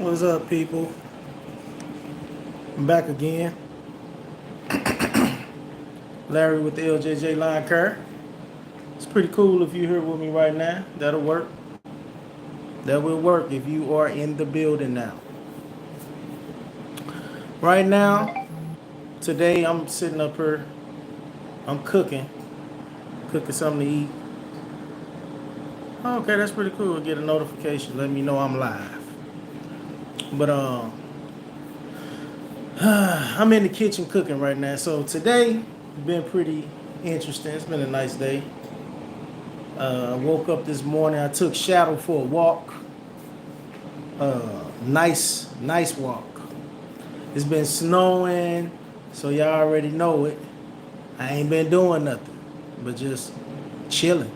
What's up, people? I'm back again. Larry with the LJJ Lawn Care. It's pretty cool if you're here with me right now. That'll work. That will work if you are in the building now. Right now, today I'm sitting up here. I'm cooking something to eat. Okay, that's pretty cool. Get a notification, let me know I'm live. But I'm in the kitchen cooking right now. So today been pretty interesting. It's been a nice day. I woke up this morning. I took Shadow for a walk. Nice walk. It's been snowing, so y'all already know it. I ain't been doing nothing, but just chilling.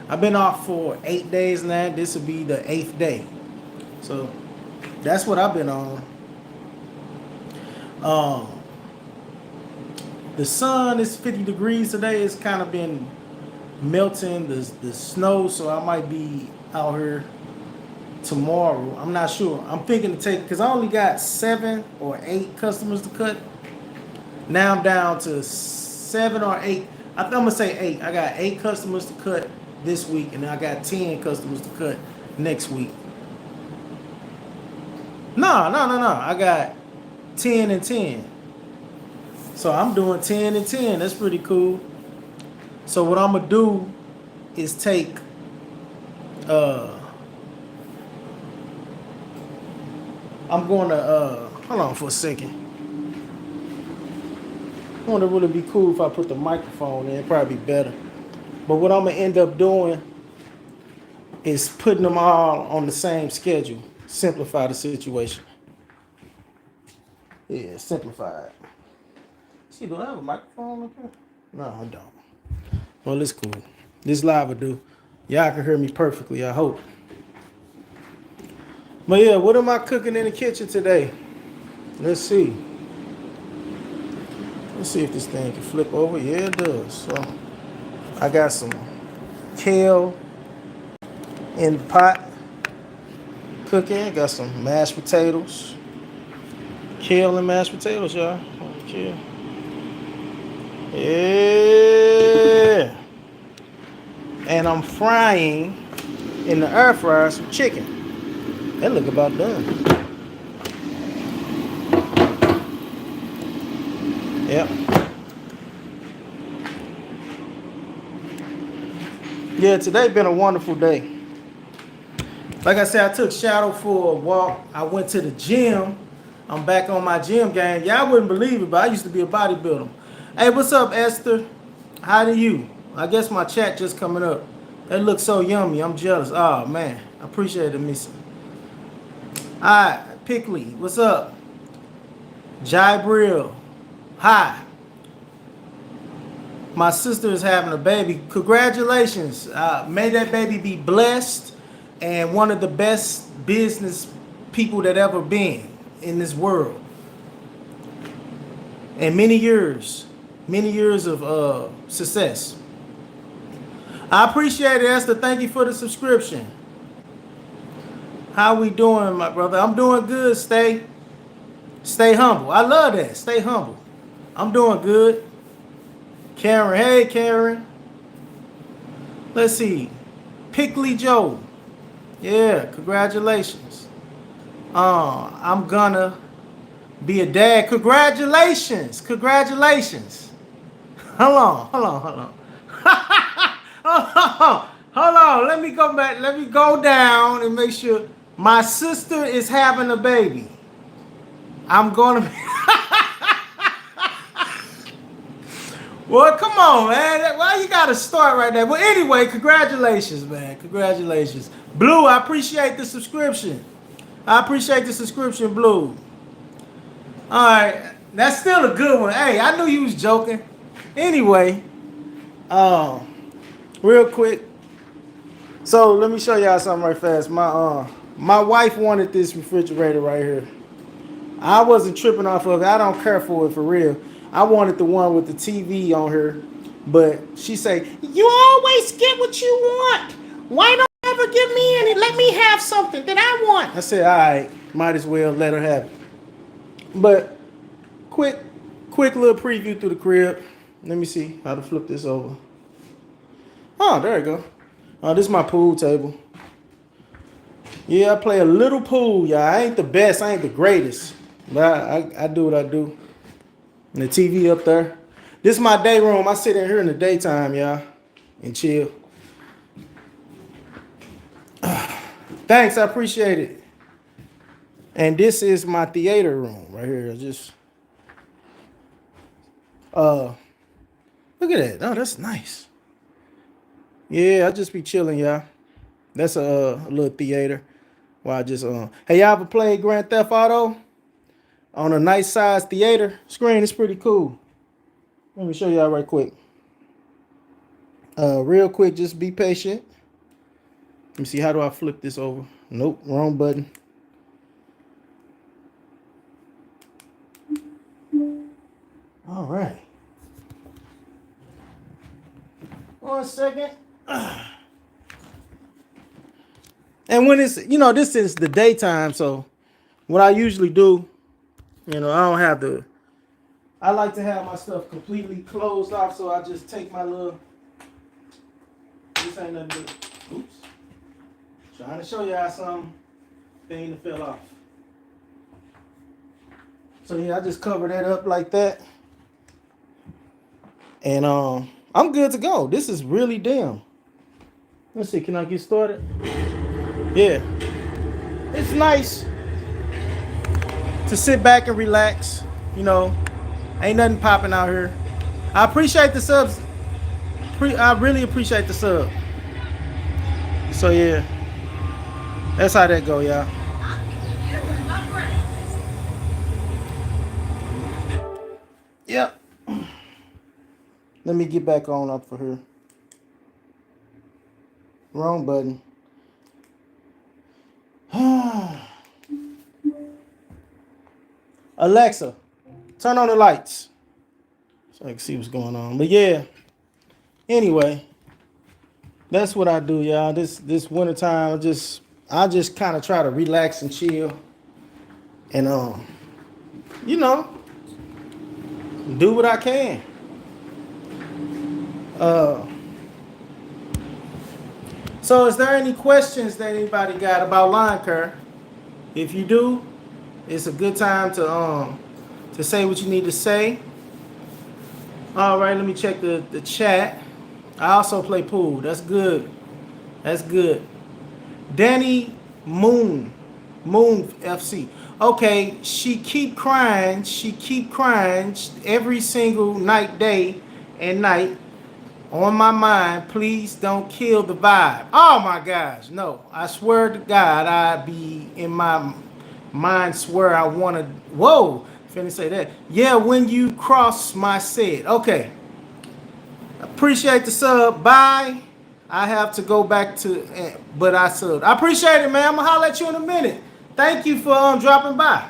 I've been off for 8 days now. This will be the 8th day. So that's what I've been on. The sun is 50 degrees today. It's kind of been melting the snow, so I might be out here tomorrow. I'm not sure. I'm thinking to take, because I only got 7 or 8 customers to cut. Now I'm down to 7 or 8. I'm gonna say 8. I got 8 customers to cut this week, and I got 10 customers to cut next week. No. I got 10 and 10. So I'm doing 10 and 10. That's pretty cool. So what I'm gonna do is take I'm going to hold on for a second. I want to really be cool if I put the microphone in. It'd probably be better. But what I'm gonna end up doing is putting them all on the same schedule. Simplify the situation. Yeah, simplify it. See, do I have a microphone up here? No, I don't. Well, it's cool. This live will do. Y'all can hear me perfectly, I hope. But yeah, what am I cooking in the kitchen today? Let's see. Let's see if this thing can flip over. Yeah, it does. So I got some kale in the pot cooking. Got some mashed potatoes. Kale and mashed potatoes, y'all. Kale. Yeah. And I'm frying in the air fryer some chicken. That look about done. Yep. Yeah, today been a wonderful day. Like I said, I took Shadow for a walk. I went to the gym. I'm back on my gym game. Y'all wouldn't believe it, but I used to be a bodybuilder. Hey, what's up, Esther? How do you? I guess my chat just coming up. That looks so yummy. I'm jealous. Oh, man. I appreciate it, Missy. Hi, Pickley. What's up? Jibril. Hi. My sister is having a baby. Congratulations. May that baby be blessed and one of the best business people that ever been in this world. And many years of success. I appreciate it, Esther. Thank you for the subscription. How we doing, my brother? I'm doing good. Stay humble. I love that. Stay humble. I'm doing good. Karen, hey Karen. Let's see. Pickley Joe. Yeah, congratulations. I'm gonna be a dad. Congratulations. Hold on. Hold on. Let me go back. Let me go down and make sure. My sister is having a baby. I'm gonna be. Well, come on, man. Why you gotta start right there? Well, anyway, congratulations, man. Congratulations. Blue, I appreciate the subscription. Blue. Alright. That's still a good one. Hey, I knew you was joking. Anyway, real quick. So let me show y'all something right fast. My wife wanted this refrigerator right here. I wasn't tripping off of it. I don't care for it for real. I wanted the one with the TV on her, but she say, "You always get what you want. Why don't never give me any. Let me have something that I want. I said, all right, might as well let her have it. But quick little preview through the crib. Let me see how to flip this over. Oh, there you go. Oh, this is my pool table. Yeah, I play a little pool, y'all. I ain't the best. I ain't the greatest. But I do what I do. And the TV up there. This is my day room. I sit in here in the daytime, y'all. And chill. Thanks, I appreciate it. And this is my theater room right here. Just look at that. Oh, that's nice. Yeah, I just be chilling, y'all. That's a little theater. While I just hey, y'all ever played Grand Theft Auto on a nice size theater screen? It's pretty cool. Let me show y'all right quick. Real quick, just be patient. Let me see, how do I flip this over? Nope, wrong button. All right. 1 second. And when it's, this is the daytime, so what I usually do, I don't have I like to have my stuff completely closed off, so I just take my little, this ain't nothing but, oops. Trying to show y'all something, thing that fell off. So yeah, I just cover that up like that. And I'm good to go. This is really dim. Let's see, can I get started? Yeah. It's nice to sit back and relax. Ain't nothing popping out here. I appreciate the subs. I really appreciate the sub. So yeah. That's how that go, y'all. Yep. Let me get back on up for her. Wrong button. Alexa, turn on the lights so I can see what's going on. But yeah, anyway, that's what I do, y'all. This wintertime, I just kind of try to relax and chill, and do what I can. So is there any questions that anybody got about lawn care? If you do, it's a good time to say what you need to say. All right, let me check the chat. I also play pool. That's good. That's good. Danny Moon FC. Okay, she keep crying every single night, day and night. On my mind, please don't kill the vibe. Oh my gosh, no. I swear to God, I be in my mind swear I want to, whoa, finna say that. Yeah, when you cross my set. Okay. Appreciate the sub. Bye. I have to go back to, but I subbed. I appreciate it, man. I'm gonna holler at you in a minute. Thank you for dropping by.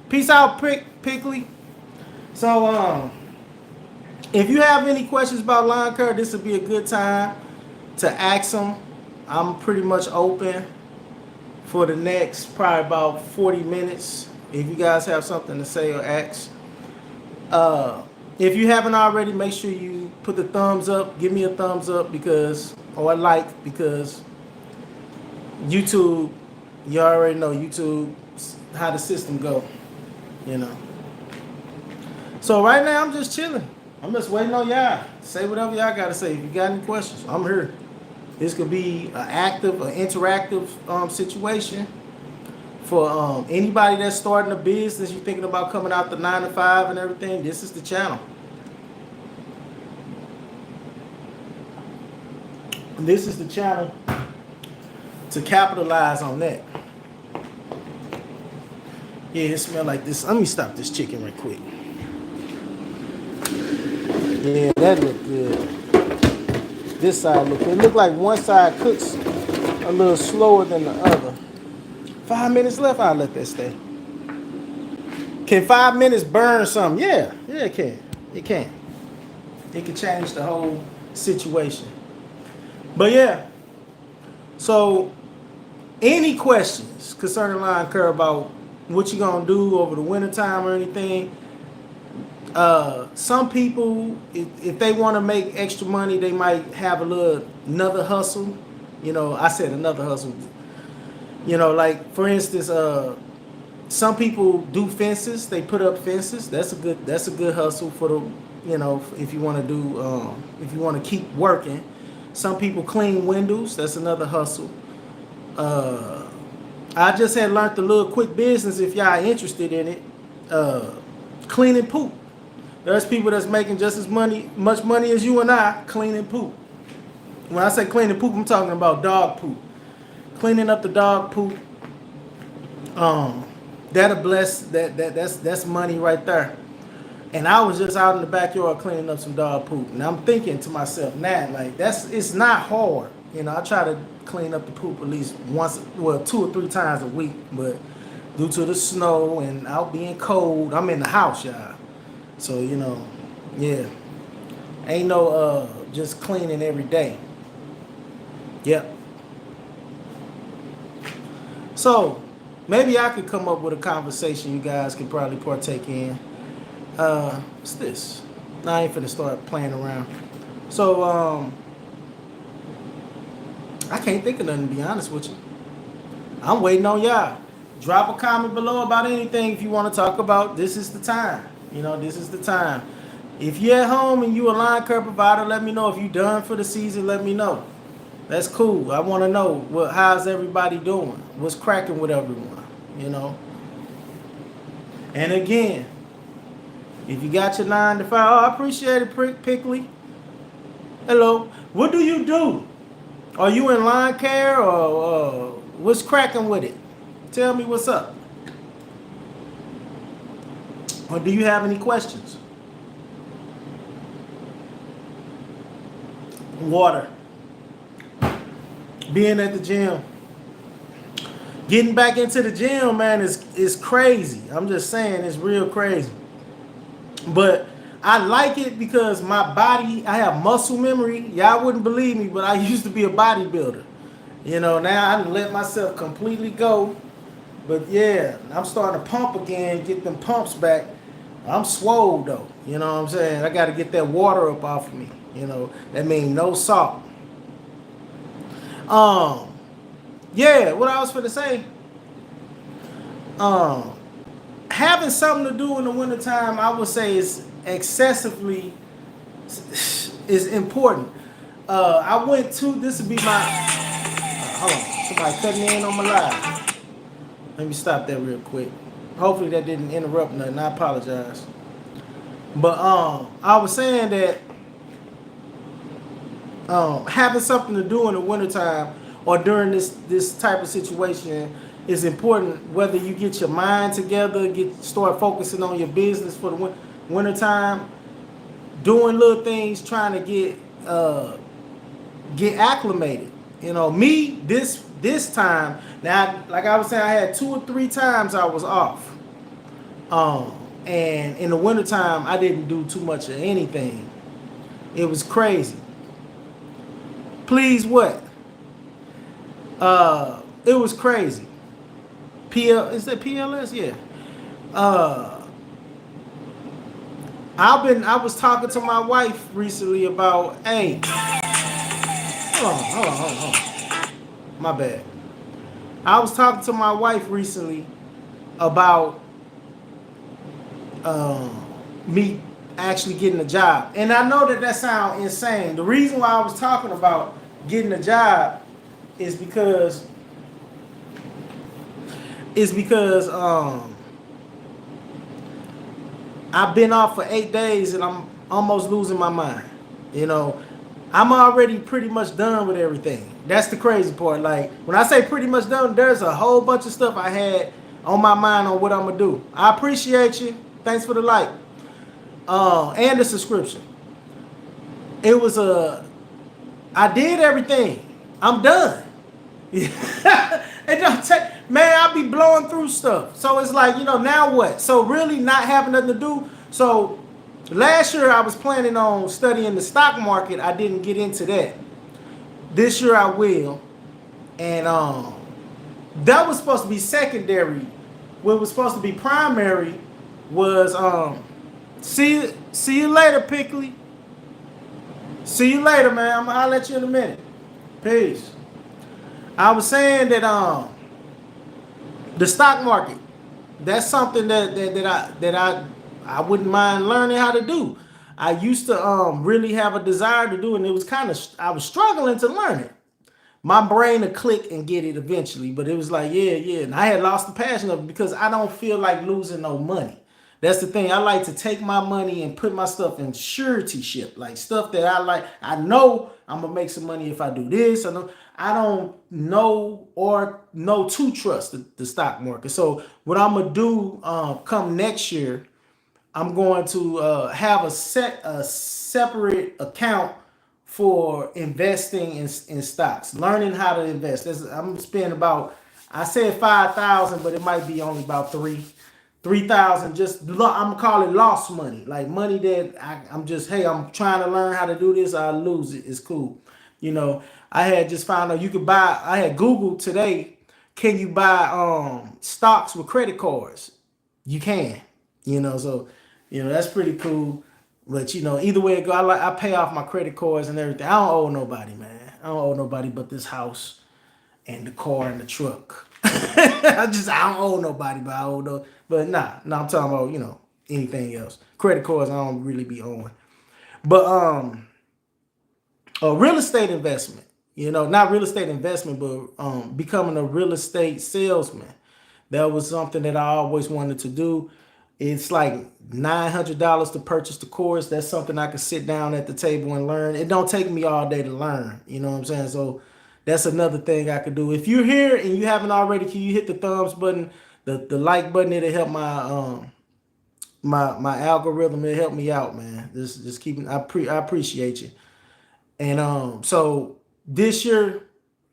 Peace out, Pickley. So, if you have any questions about lawn care, this would be a good time to ask them. I'm pretty much open for the next probably about 40 minutes. If you guys have something to say or ask. If you haven't already, make sure you put the thumbs up. Give me a thumbs up because YouTube, you already know YouTube, how the system go, So right now I'm just chilling. I'm just waiting on y'all. Say whatever y'all got to say. If you got any questions, I'm here. This could be an interactive situation for anybody that's starting a business. You're thinking about coming out the 9 to 5 and everything. This is the channel. This is the channel to capitalize on that. Yeah, it smells like this. Let me stop this chicken right quick. Yeah, that look good. This side look good. It look like one side cooks a little slower than the other. 5 minutes left, I'll let that stay. Can 5 minutes burn something? Yeah, it can. It can. It can change the whole situation. But yeah. So, any questions concerning lawn care about what you gonna do over the wintertime or anything? Some people, if they want to make extra money, they might have another hustle. I said another hustle. Like for instance, some people do fences. They put up fences. That's a good hustle for the, if you want to do, if you want to keep working. Some people clean windows. That's another hustle. I just had learned a little quick business if y'all interested in it. Cleaning poop. There's people that's making just as much money as you and I cleaning poop. When I say cleaning poop, I'm talking about dog poop. Cleaning up the dog poop. That'll bless that's money right there. And I was just out in the backyard cleaning up some dog poop. And I'm thinking to myself, nah, like it's not hard. I try to clean up the poop at least once, 2 or 3 times a week, but due to the snow and out being cold, I'm in the house, y'all. So, yeah. Ain't no just cleaning every day. Yep. So, maybe I could come up with a conversation you guys could probably partake in. What's this? I ain't finna start playing around. So, I can't think of nothing, to be honest with you. I'm waiting on y'all. Drop a comment below about anything if you want to talk about. This is the time. This is the time. If you're at home and you a lawn care provider, let me know. If you done for the season, let me know. That's cool. I want to know how's everybody doing? What's cracking with everyone? And again, if you got your 9 to 5, I appreciate it, Pickley. Hello. What do you do? Are you in lawn care or what's cracking with it? Tell me what's up. Or do you have any questions? Water. Being at the gym. Getting back into the gym, man, is crazy. I'm just saying, it's real crazy. But I like it because my body, I have muscle memory. Y'all wouldn't believe me, but I used to be a bodybuilder. Now I let myself completely go. But yeah, I'm starting to pump again, get them pumps back. I'm swole though. You know what I'm saying? I got to get that water up off of me. That means no salt. Yeah, what I was finna say. Having something to do in the wintertime, I would say is excessively is important. I went to, this would be my, hold on, somebody cutting in on my live. Let me stop that real quick. Hopefully that didn't interrupt nothing. I apologize. But I was saying that having something to do in the wintertime or during this type of situation is important, whether you get your mind together, start focusing on your business for the wintertime, doing little things, trying to get acclimated. Me, this time, now, like I was saying, I had 2 or 3 times I was off. And in the wintertime, I didn't do too much of anything. It was crazy. Please what? It was crazy. Is that PLS? Yeah. I was talking to my wife recently about, hey, hold on. My bad. I was talking to my wife recently about me actually getting a job. And I know that sounds insane. The reason why I was talking about getting a job is because I've been off for 8 days and I'm almost losing my mind. I'm already pretty much done with everything. That's the crazy part. Like, when I say pretty much done, there's a whole bunch of stuff I had on my mind on what I'm going to do. I appreciate you. Thanks for the like. And the subscription. I did everything. I'm done. It don't take, man, I'll be blowing through stuff. So it's like, now what? So really not having nothing to do. So last year I was planning on studying the stock market. I didn't get into that. This year I will. And that was supposed to be secondary. What was supposed to be primary was see you later, Pickley. See you later, man. I'll let you in a minute. Peace. I was saying that the stock market, that's something that I wouldn't mind learning how to do. I used to really have a desire to do, and it was kind of I was struggling to learn it. My brain would click and get it eventually, but it was like, yeah, and I had lost the passion of it because I don't feel like losing no money. That's the thing. I like to take my money and put my stuff in surety ship, like stuff that I like. I know I'm gonna make some money if I do this. I don't know or know to trust the stock market. So what I'm gonna do come next year, I'm going to have a separate account for investing in stocks, learning how to invest. I'm spending about, I said 5,000, but it might be only about 3,000. Just I'm gonna call it lost money, like money that I'm just, hey, I'm trying to learn how to do this. I lose it. It's cool. You know, I had just found out you could buy. I had Googled today. Can you buy stocks with credit cards? You can. So that's pretty cool. But either way it go, I pay off my credit cards and everything. I don't owe nobody, man. I don't owe nobody but this house and the car and the truck. I don't owe nobody, but I owe no. But I'm talking about anything else. Credit cards I don't really be owing. But a real estate investment. Not real estate investment, but becoming a real estate salesman. That was something that I always wanted to do. It's like $900 to purchase the course. That's something I could sit down at the table and learn. It don't take me all day to learn. You know what I'm saying? So that's another thing I could do. If you're here and you haven't already, can you hit the thumbs button, the like button? It'll help my algorithm. It'll help me out, man. Just keeping. I appreciate you. And so this year,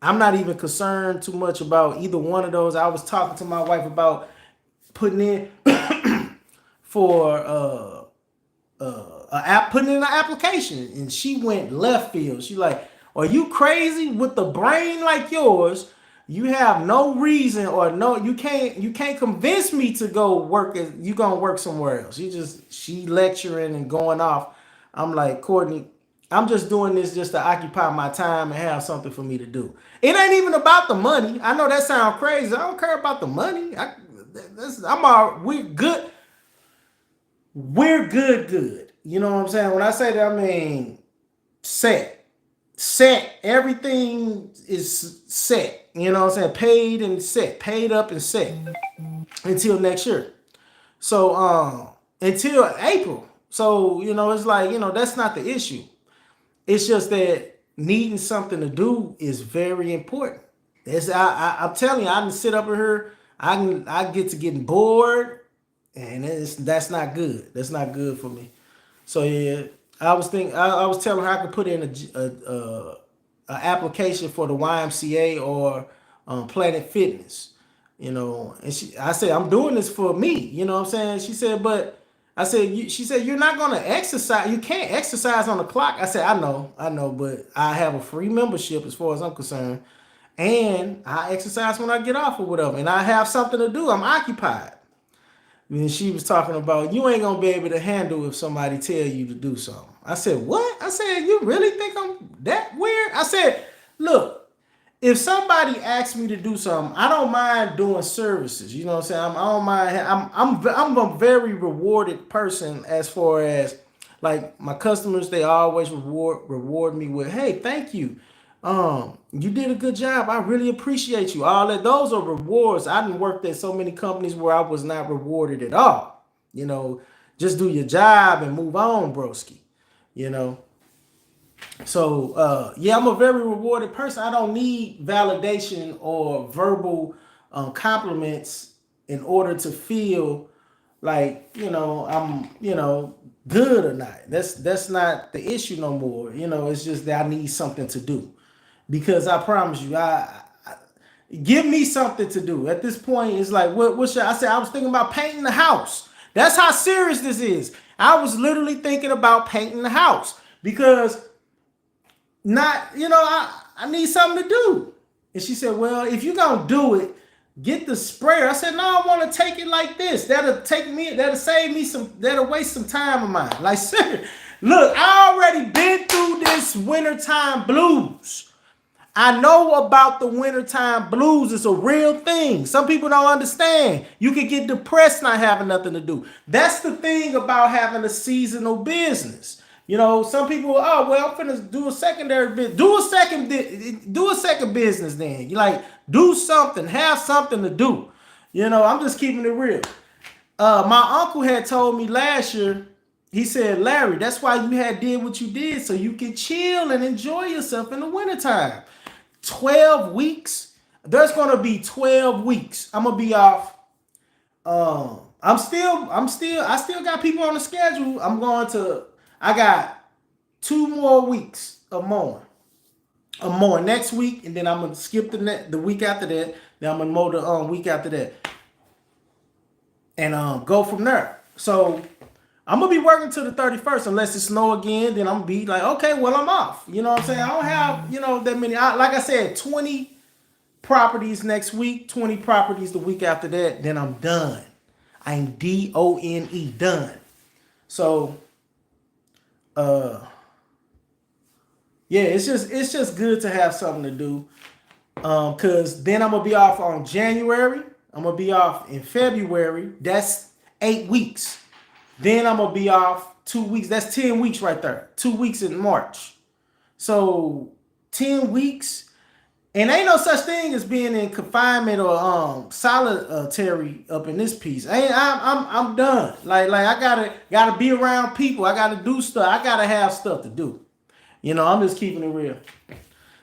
I'm not even concerned too much about either one of those. I was talking to my wife about putting in for putting in an application, and she went left field. She like, are you crazy? With the brain like yours, you have no reason or you can't convince me to go work. You gonna work somewhere else. She lecturing and going off. I'm like, Courtney, I'm just doing this just to occupy my time and have something for me to do. It ain't even about the money. I know that sounds crazy. I don't care about the money. We're good. We're good. You know what I'm saying? When I say that, I mean set. Everything is set. You know what I'm saying? Paid and set. Paid up and set until next year. So until April. So it's like that's not the issue. It's just that needing something to do is very important. I'm telling you, I can sit up here. I get to getting bored, and that's not good. That's not good for me. So yeah, I was telling her I could put in a application for the YMCA or Planet Fitness, and I said I'm doing this for me. You know what I'm saying? She said, but I said, she said, you're not gonna exercise. You can't exercise on the clock. I said, I know, but I have a free membership as far as I'm concerned. And I exercise when I get off or whatever. And I have something to do. I'm occupied. And she was talking about, you ain't going to be able to handle if somebody tell you to do something. I said, what? I said, you really think I'm that weird? I said, look, if somebody asks me to do something, I don't mind doing services. You know what I'm saying? I don't mind. I'm a very rewarded person as far as like my customers. They always reward me with, hey, thank you. You did a good job. I really appreciate you. All that, those are rewards. I didn't work at so many companies where I was not rewarded at all. Just do your job and move on, broski. So yeah, I'm a very rewarded person. I don't need validation or verbal compliments in order to feel like I'm good or not. That's not the issue no more. It's just that I need something to do. Because I promise you, I give me something to do. At this point, it's like, what should I say? I was thinking about painting the house. That's how serious this is. I was literally thinking about painting the house because I need something to do. And she said, well, if you're going to do it, get the sprayer. I said, no, I want to take it like this. That'll save me that'll waste some time of mine. Like, sir, look, I already been through this wintertime blues. I know about the wintertime blues. It's a real thing. Some people don't understand. You can get depressed not having nothing to do. That's the thing about having a seasonal business. You know, some people, oh, well, I'm finna do a secondary business. Do a second business then. You like, do something. Have something to do. You know, I'm just keeping it real. My uncle had told me last year, he said, Larry, that's why you had did what you did, so you can chill and enjoy yourself in the wintertime. 12 weeks. There's gonna be 12 weeks. I'm gonna be off. I still got people on the schedule. I got 2 more weeks of mowing. I'm mowing next week, and then I'm gonna skip the week after that. Then I'm gonna mow the week after that. And go from there. So I'm gonna be working till the 31st unless it snow again. Then I'm gonna be like, okay, well, I'm off. You know what I'm saying? I don't have, that many. Like I said, 20 properties next week, 20 properties the week after that. Then I'm done. I'm DONE, done. So, yeah, it's just good to have something to do. Cause then I'm gonna be off on January. I'm gonna be off in February. That's 8 weeks. Then I'm going to be off 2 weeks. That's 10 weeks right there. 2 weeks in March. So 10 weeks. And ain't no such thing as being in confinement or solitary up in this piece. I'm done. Like I gotta be around people. I gotta do stuff. I gotta have stuff to do. I'm just keeping it real.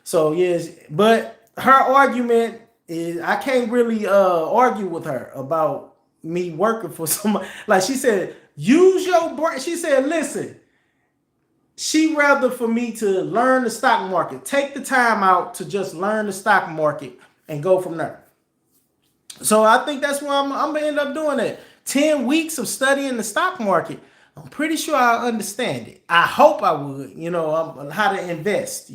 So yes, but her argument is I can't really argue with her about me working for somebody. Like she said, use your brain. She said, listen, she rather for me to learn the stock market, take the time out to just learn the stock market and go from there. So I think that's why I'm going to end up doing it. 10 weeks of studying the stock market. I'm pretty sure I understand it. I hope I would, how to invest,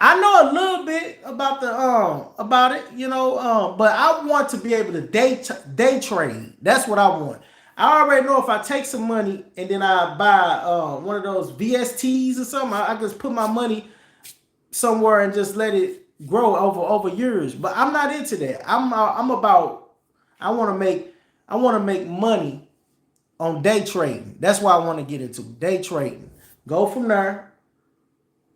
I know a little bit about about it, but I want to be able to day trade. That's what I want. I already know if I take some money and then I buy one of those VSTs or something, I just put my money somewhere and just let it grow over years. But I'm not into that. I'm about I want to make money on day trading. That's why I want to get into day trading. Go from there,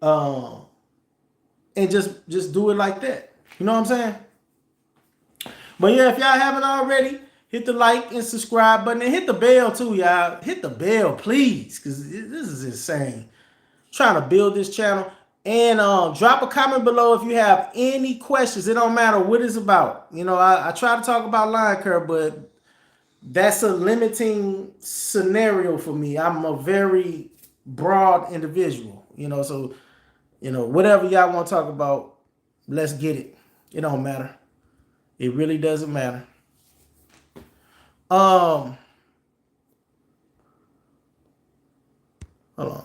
and just do it like that. You know what I'm saying? But yeah, if y'all haven't already, hit the like and subscribe button and hit the bell too, y'all. Hit the bell, please, because this is insane. Trying to build this channel. And drop a comment below if you have any questions. It don't matter what it's about. I try to talk about lawn care, but that's a limiting scenario for me. I'm a very broad individual, so, whatever y'all want to talk about, let's get it. It don't matter. It really doesn't matter. Hold on.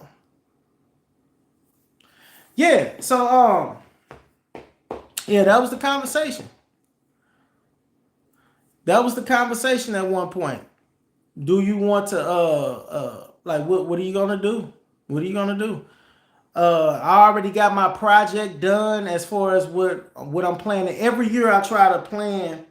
Yeah, so yeah, that was the conversation. That was the conversation at one point. Do you want to like what are you gonna do? What are you gonna do? I already got my project done as far as what I'm planning. Every year I try to plan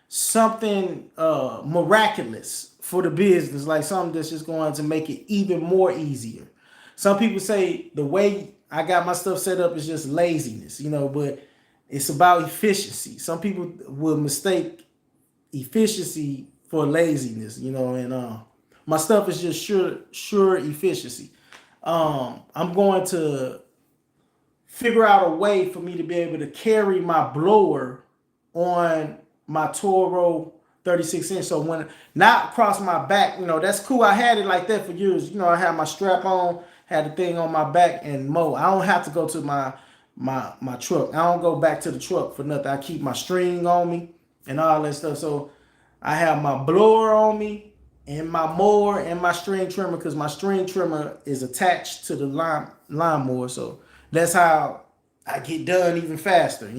something miraculous for the business, like something that's just going to make it even more easier. Some people say the way I got my stuff set up is just laziness, but it's about efficiency. Some people will mistake efficiency for laziness, and my stuff is just sure efficiency. I'm going to figure out a way for me to be able to carry my blower on my Toro 36-inch. So when not across my back, that's cool. I had it like that for years. I had my strap on, had the thing on my back and mow. I don't have to go to my truck. I don't go back to the truck for nothing. I keep my string on me and all that stuff. So I have my blower on me and my mower and my string trimmer, because my string trimmer is attached to the lawnmower. So that's how I get done even faster,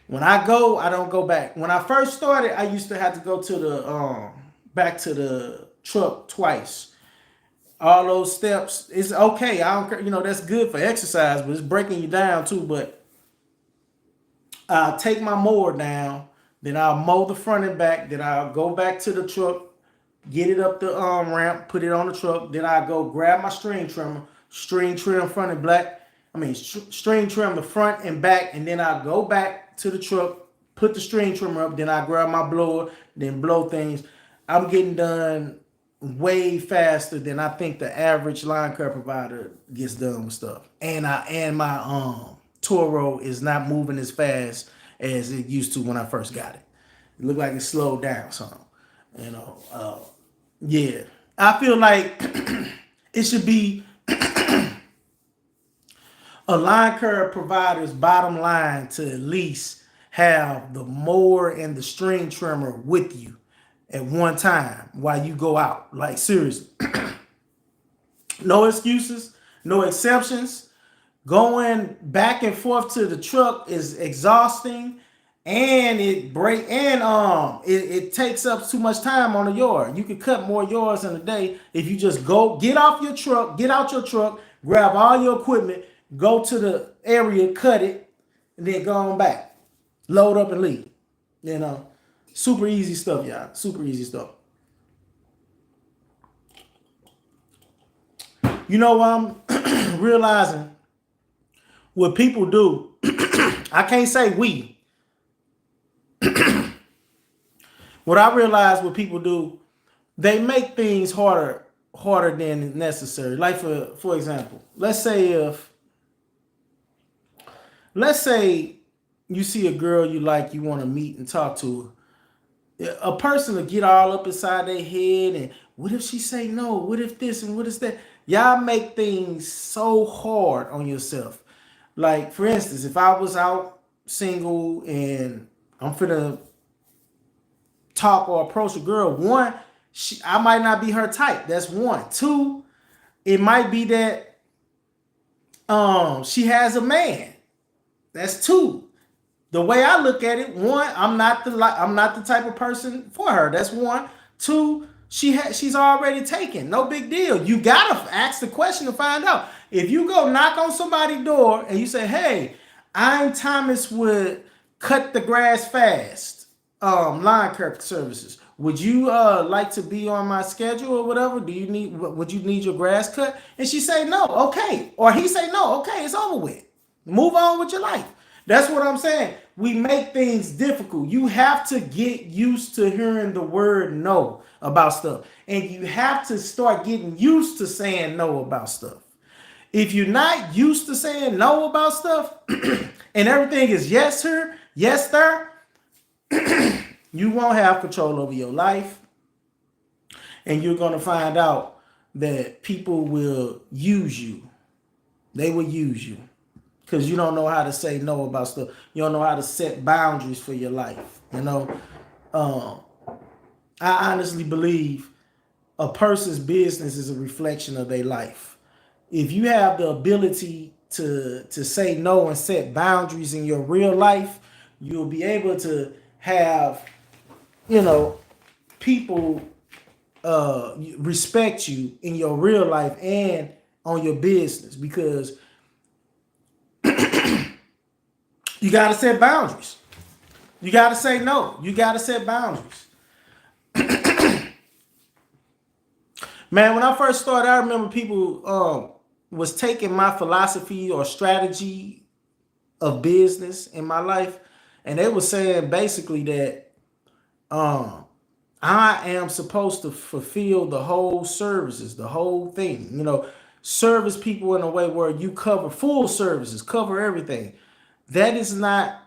When I go, I don't go back. When I first started, I used to have to go to the back to the truck twice. All those steps, it's okay. I don't care, that's good for exercise, but it's breaking you down too. But I'll take my mower down, then I'll mow the front and back, then I'll go back to the truck, get it up the ramp, put it on the truck, then I go grab my string trimmer, string trim front and back. String trim the front and back, and then I go back to the truck, put the string trimmer up, then I grab my blower, then blow things. I'm getting done way faster than I think the average lawn care provider gets done with stuff. And my Toro is not moving as fast as it used to when I first got it. It looked like it slowed down some. Yeah. I feel like it should be a lawn care provider's bottom line to at least have the mower and the string trimmer with you at one time while you go out. Like, seriously. No excuses, no exceptions. Going back and forth to the truck is exhausting, and it takes up too much time on the yard. You could cut more yards in a day if you just get out your truck, grab all your equipment, go to the area, cut it, and then go on back, load up and leave. Super easy stuff, y'all. Super easy stuff. I'm realizing what people do. I can't say we. What I realize what people do, they make things harder than necessary. Like for example, let's say you see a girl you like, you want to meet and talk to her. A person will get all up inside their head and what if she say no? What if this and what is that? Y'all make things so hard on yourself. Like, for instance, if I was out single and I'm finna talk or approach a girl, one, I might not be her type. That's one. Two, it might be that she has a man. That's two. The way I look at it, one, I'm not the type of person for her. That's one. Two, she's already taken. No big deal. You gotta ask the question to find out. If you go knock on somebody's door and you say, "Hey, I'm Thomas with Cut the Grass Fast lawn care services. Would you like to be on my schedule or whatever? Would you need your grass cut?" And she say no, okay. Or he say no, okay, it's over with. Move on with your life. That's what I'm saying. We make things difficult. You have to get used to hearing the word no about stuff. And you have to start getting used to saying no about stuff. If you're not used to saying no about stuff and everything is yes, sir, yes, sir, you won't have control over your life. And you're going to find out that people will use you. They will use you. Because you don't know how to say no about stuff. You don't know how to set boundaries for your life. I honestly believe a person's business is a reflection of their life. If you have the ability to say no and set boundaries in your real life, you'll be able to have, people respect you in your real life and on your business, because you got to set boundaries. You got to say no. You got to set boundaries. Man, when I first started, I remember people was taking my philosophy or strategy of business in my life, and they were saying basically that I am supposed to fulfill the whole services, the whole thing. Service people in a way where you cover full services, cover everything. That is not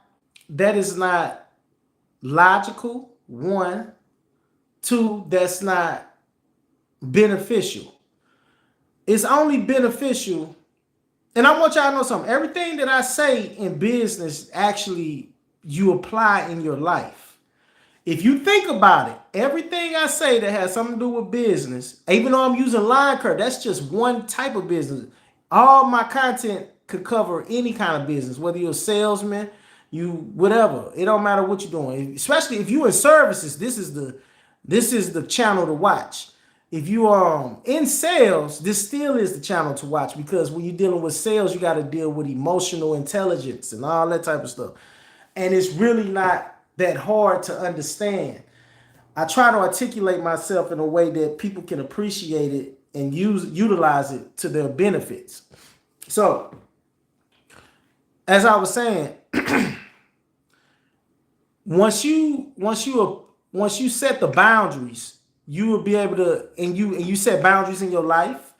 logical. One. Two, that's not beneficial. It's only beneficial. And I want y'all to know something. Everything that I say in business, actually, you apply in your life. If you think about it, everything I say that has something to do with business, even though I'm using lawn care, that's just one type of business. All my content could cover any kind of business, whether you're a salesman, you whatever. It don't matter what you're doing, especially if you in services. This is the channel to watch. If you are in sales, this still is the channel to watch, because when you're dealing with sales, you got to deal with emotional intelligence and all that type of stuff. And it's really not that hard to understand. I try to articulate myself in a way that people can appreciate it and utilize it to their benefits. So, as I was saying, once you set the boundaries, you will be able to, and you set boundaries in your life,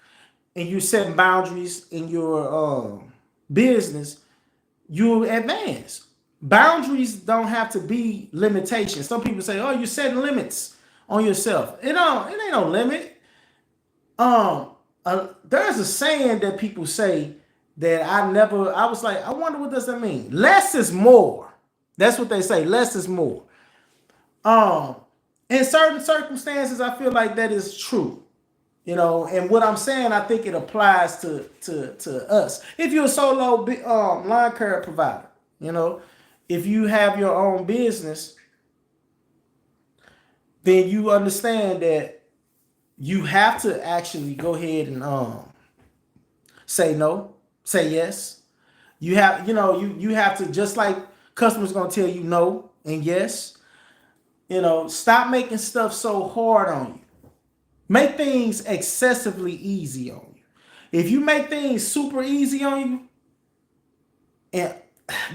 and you set boundaries in your business, you advance. Boundaries don't have to be limitations. Some people say, "Oh, you're setting limits on yourself." It ain't no limit. There's a saying that people say that I was like, I wonder what does that mean? Less is more. That's what they say. Less is more. In certain circumstances, I feel like that is true. And what I'm saying, I think it applies to us. If you're a solo lawn care provider, if you have your own business, then you understand that you have to actually go ahead and say no, say yes. You have, you have to, just like customers gonna tell you no and yes. Stop making stuff so hard on you. Make things excessively easy on you. If you make things super easy on you,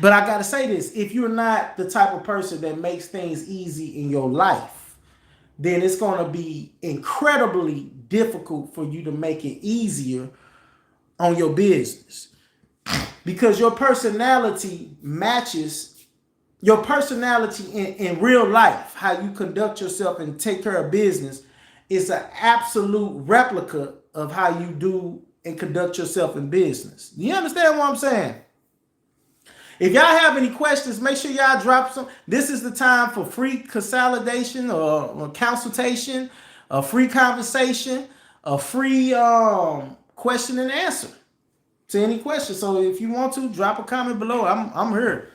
but I gotta say this, if you're not the type of person that makes things easy in your life, then it's gonna be incredibly difficult for you to make it easier on your business. Because your personality matches your personality in real life, how you conduct yourself and take care of business, is an absolute replica of how you do and conduct yourself in business. You understand what I'm saying? If y'all have any questions, make sure y'all drop some. This is the time for free consolidation or consultation, a free conversation, a free question and answer to any question. So if you want to, drop a comment below. I'm here.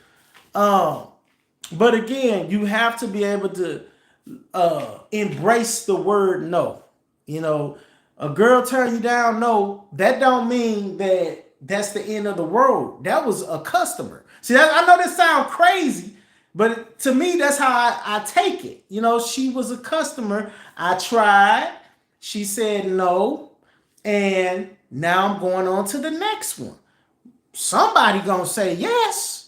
But again, you have to be able to embrace the word no. A girl turn you down, no, that don't mean that that's the end of the world. That was a customer. See, I know this sounds crazy, but to me, that's how I take it. She was a customer. I tried. She said no. And now I'm going on to the next one. Somebody gonna say yes.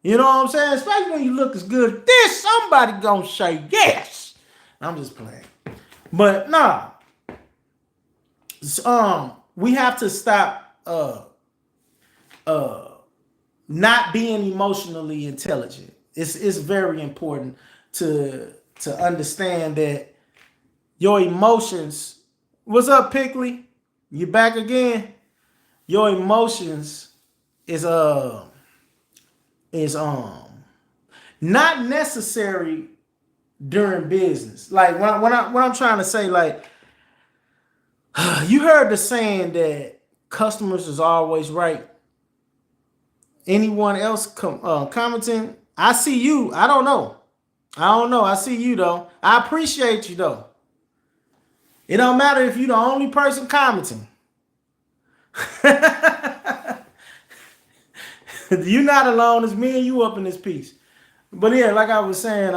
You know what I'm saying? Especially when you look as good as this, somebody gonna say yes. I'm just playing. But nah. We have to stop not being emotionally intelligent. It's very important to understand that your emotions. What's up, Pickley? You back again? Your emotions is not necessary during business. Like when I'm trying to say, like, you heard the saying that customers is always right. Anyone else commenting? I see you. I don't know. I see you though. I appreciate you though. It don't matter if you're the only person commenting. You're not alone. It's me and you up in this piece. But yeah, like I was saying,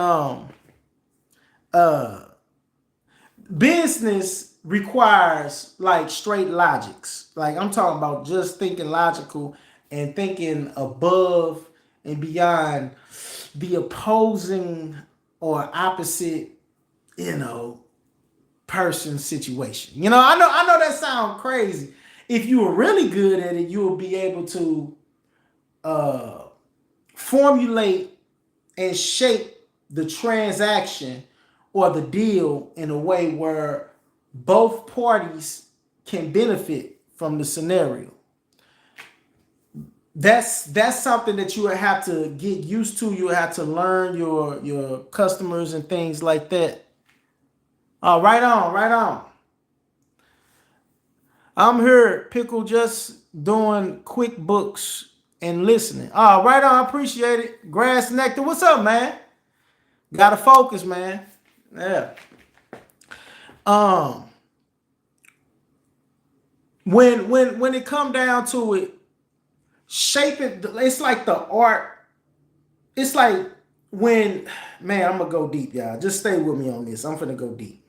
business requires like straight logics. Like I'm talking about just thinking logical and thinking above and beyond the opposing or opposite, person situation. I know that sounds crazy. If you were really good at it, you will be able to formulate and shape the transaction or the deal in a way where both parties can benefit from the scenario. That's something that you would have to get used to. You would have to learn your customers and things like that. Oh, right on. I'm here, Pickle, just doing QuickBooks and listening. Oh, right on. I appreciate it. Grass Nectar. What's up, man? Gotta focus, man. Yeah. Um, when it come down to it, shaping, it's like the art. It's like when, man, I'm gonna go deep, y'all. Just stay with me on this. I'm gonna go deep.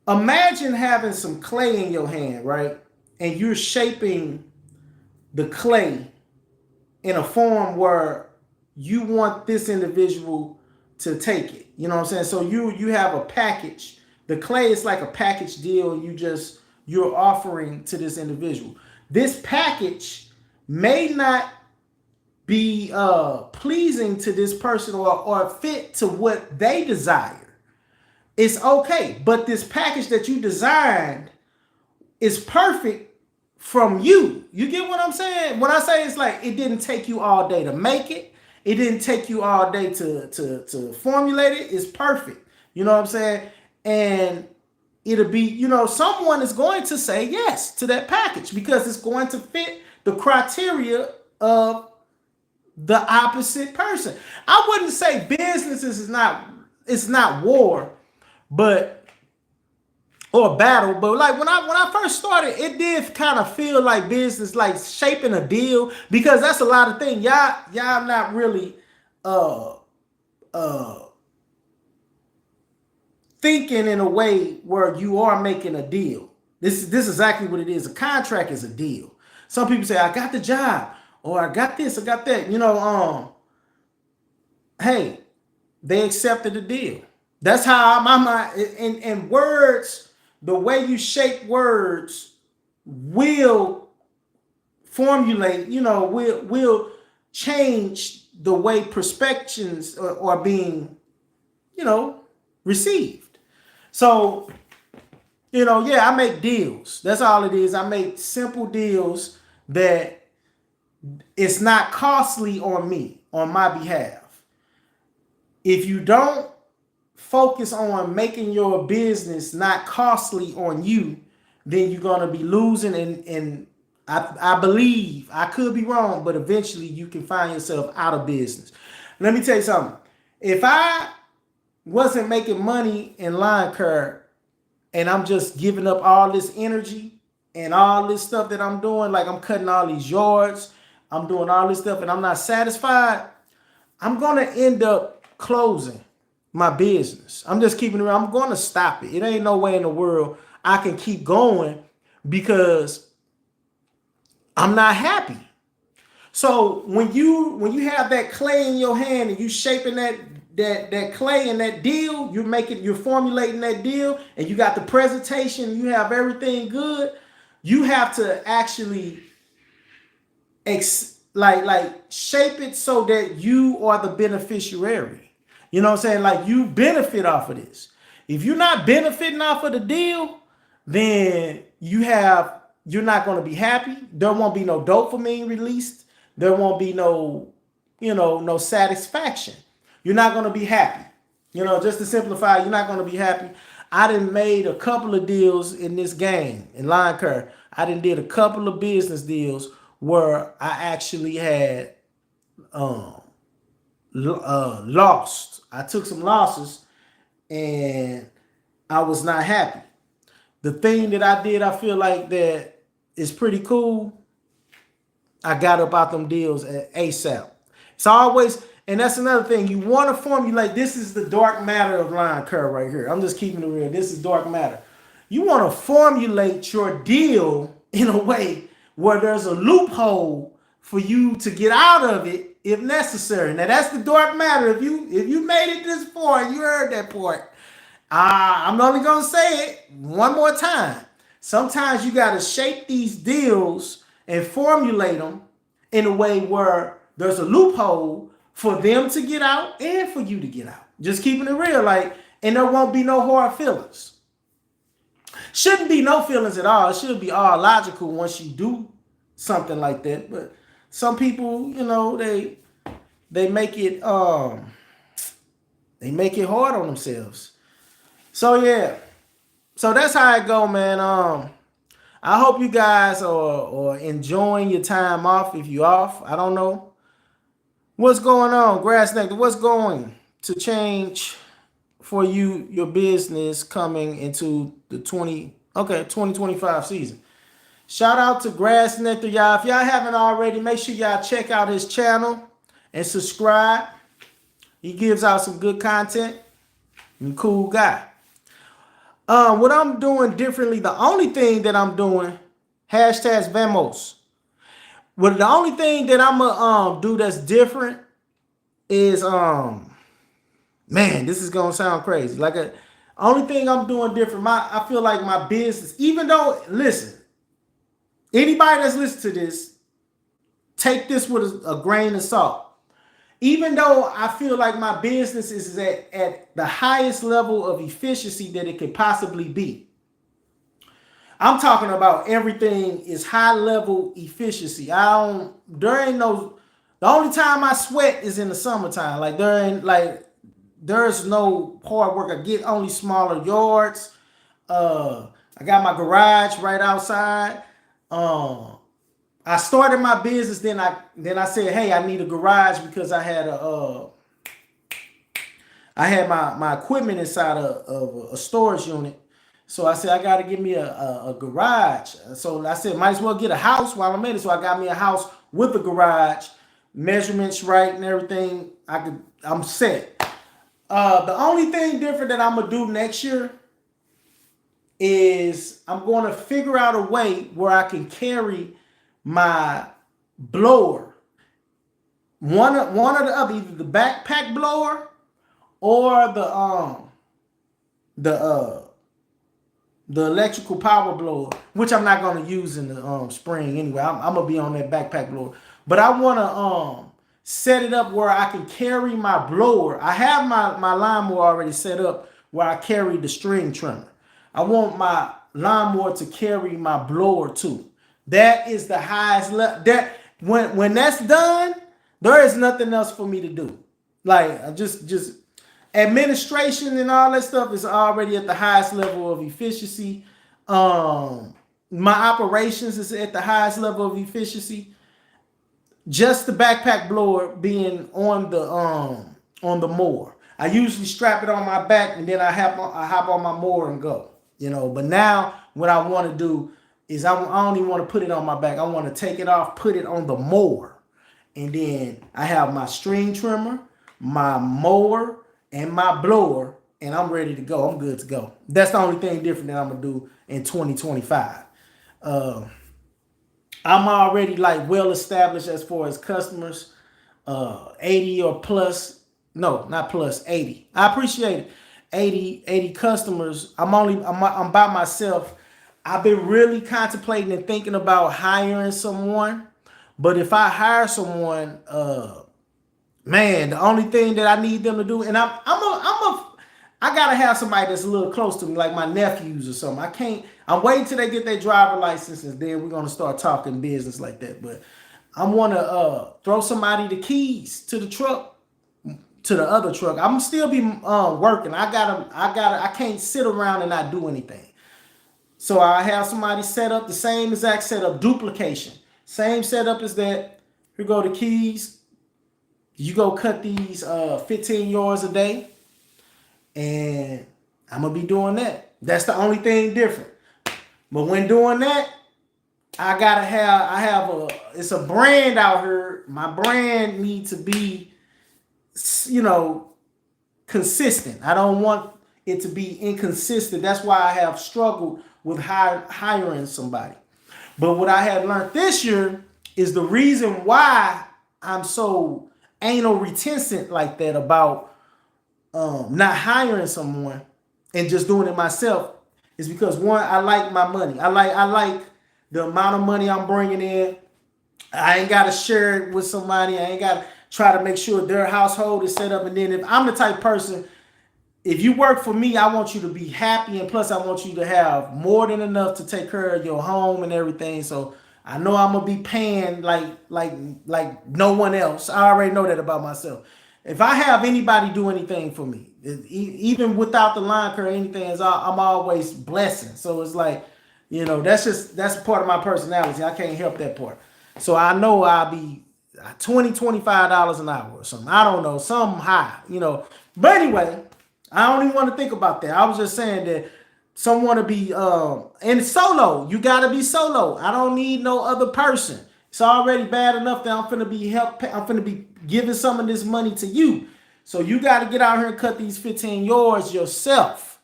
Imagine having some clay in your hand, right? And you're shaping the clay in a form where you want this individual to take it. You know what I'm saying? So you have a package. The clay is like a package deal you're offering to this individual. This package may not be pleasing to this person or fit to what they desire. It's okay, but this package that you designed is perfect from you. You get what I'm saying? When I say it's like it didn't take you all day to make it, it didn't take you all day to formulate it. It's perfect. You know what I'm saying? And it'll be, someone is going to say yes to that package because it's going to fit the criteria of the opposite person. I wouldn't say businesses it's not war, but or battle, but like when I first started, it did kind of feel like business, like shaping a deal, because that's a lot of things. Y'all not really uh thinking in a way where you are making a deal. This is exactly what it is. A contract is a deal. Some people say, I got the job, or I got this, I got that. Hey, they accepted the deal. That's how my mind and words, the way you shape words will formulate, will change the way perspectives are being, received. So, I make deals. That's all it is. I make simple deals that it's not costly on me, on my behalf. If you don't focus on making your business not costly on you, then you're going to be losing. And I believe, I could be wrong, but eventually you can find yourself out of business. Let me tell you something. If I wasn't making money in lawn care and I'm just giving up all this energy and all this stuff that I'm doing, like I'm cutting all these yards, I'm doing all this stuff and I'm not satisfied, I'm going to end up closing my business. I'm just keeping it real. I'm going to stop it. It ain't no way in the world I can keep going because I'm not happy. So when you have that clay in your hand and you shaping that clay in that deal, you're formulating that deal, and you got the presentation, you have everything good, you have to actually like shape it so that you are the beneficiary. You know what I'm saying? Like you benefit off of this. If you're not benefiting off of the deal, then you're not going to be happy. There won't be no dopamine released. There won't be no satisfaction. You're not going to be happy. Just to simplify, you're not going to be happy. I done made a couple of deals in this game in lawn care. I did a couple of business deals where I actually had lost. I took some losses and I was not happy. The thing that I did, I feel like that is pretty cool. I got up out them deals at ASAP. It's always, and that's another thing. You want to formulate, this is the dark matter of lawn care right here. I'm just keeping it real. This is dark matter. You want to formulate your deal in a way where there's a loophole for you to get out of it if necessary. Now that's the dark matter. If you made it this far, you heard that part. I'm only gonna say it one more time. Sometimes you gotta shape these deals and formulate them in a way where there's a loophole for them to get out and for you to get out. Just keeping it real, and there won't be no hard feelings. Shouldn't be no feelings at all. It should be all logical once you do something like that. But some people, they make it hard on themselves. So yeah. So that's how it go, man. I hope you guys are enjoying your time off. If you off, I don't know what's going on, Grass Nectar. What's going to change for you, your business coming into the 2025 season? Shout out to Grass Nectar, y'all. If y'all haven't already, make sure y'all check out his channel and subscribe. He gives out some good content. He's a cool guy. What I'm doing differently, the only thing that I'm doing, hashtags Vamos. Well, the only thing that I'm gonna do that's different is man, this is gonna sound crazy. Only thing I'm doing different, I feel like my business, even though, listen, anybody that's listening to this, take this with a grain of salt. Even though I feel like my business is at the highest level of efficiency that it could possibly be. I'm talking about everything is high level efficiency. The only time I sweat is in the summertime. There's no hard work. I get only smaller yards. I got my garage right outside. I started my business, then I said, hey, I need a garage because I had my equipment inside of a storage unit. So I said, I got to get me a garage. So I said, might as well get a house while I'm in it. So I got me a house with a garage, measurements right and everything. I'm set. The only thing different that I'm gonna do next year is I'm going to figure out a way where I can carry my blower, one or the other, either the backpack blower or the electrical power blower, which I'm not going to use in the spring anyway. I'm gonna be on that backpack blower, but I want to set it up where I can carry my blower. I have my lawnmower already set up where I carry the string trimmer. I want my lawnmower to carry my blower too. That is the highest level. That when that's done, there is nothing else for me to do. Like just administration and all that stuff is already at the highest level of efficiency. My operations is at the highest level of efficiency. Just the backpack blower being on the mower. I usually strap it on my back and then I hop on my mower and go. But now what I want to do is I don't even want to put it on my back. I want to take it off, put it on the mower. And then I have my string trimmer, my mower, and my blower, and I'm ready to go. I'm good to go. That's the only thing different that I'm going to do in 2025. I'm already well established as far as customers, 80 or plus. No, not plus, 80. I appreciate it. 80 customers. I'm by myself. I've been really contemplating and thinking about hiring someone. But if I hire someone, man, the only thing that I need them to do, and I gotta have somebody that's a little close to me, like my nephews or something. I'm waiting till they get their driver license, and then we're gonna start talking business like that. But I wanna throw somebody the keys to the truck, to the other truck. I'm still be working. I can't sit around and not do anything. So I have somebody set up the same exact setup, duplication. Same setup as that. Here go the keys. You go cut these 15 yards a day. And I'm going to be doing that. That's the only thing different. But when doing that, it's a brand out here. My brand needs to be, consistent. I don't want it to be inconsistent. That's why I have struggled with hiring somebody. But what I had learned this year is the reason why I'm so anal reticent like that about not hiring someone and just doing it myself is because, one, I like my money. I like the amount of money I'm bringing in. I ain't got to share it with somebody. I ain't got to try to make sure their household is set up. And then if I'm the type person, if you work for me, I want you to be happy, and plus I want you to have more than enough to take care of your home and everything. So I know I'm gonna be paying like no one else. I already know that about myself. If I have anybody do anything for me, even without the lawn care or anything, I'm always blessing. So it's like That's part of my personality. I can't help that part. So I know I'll be $20, $25 an hour or something. I don't know, something high. But anyway, I don't even want to think about that. I was just saying that some want to be and solo. You gotta be solo. I don't need no other person. It's already bad enough that I'm finna be giving some of this money to you. So you gotta get out here and cut these 15 yards yourself.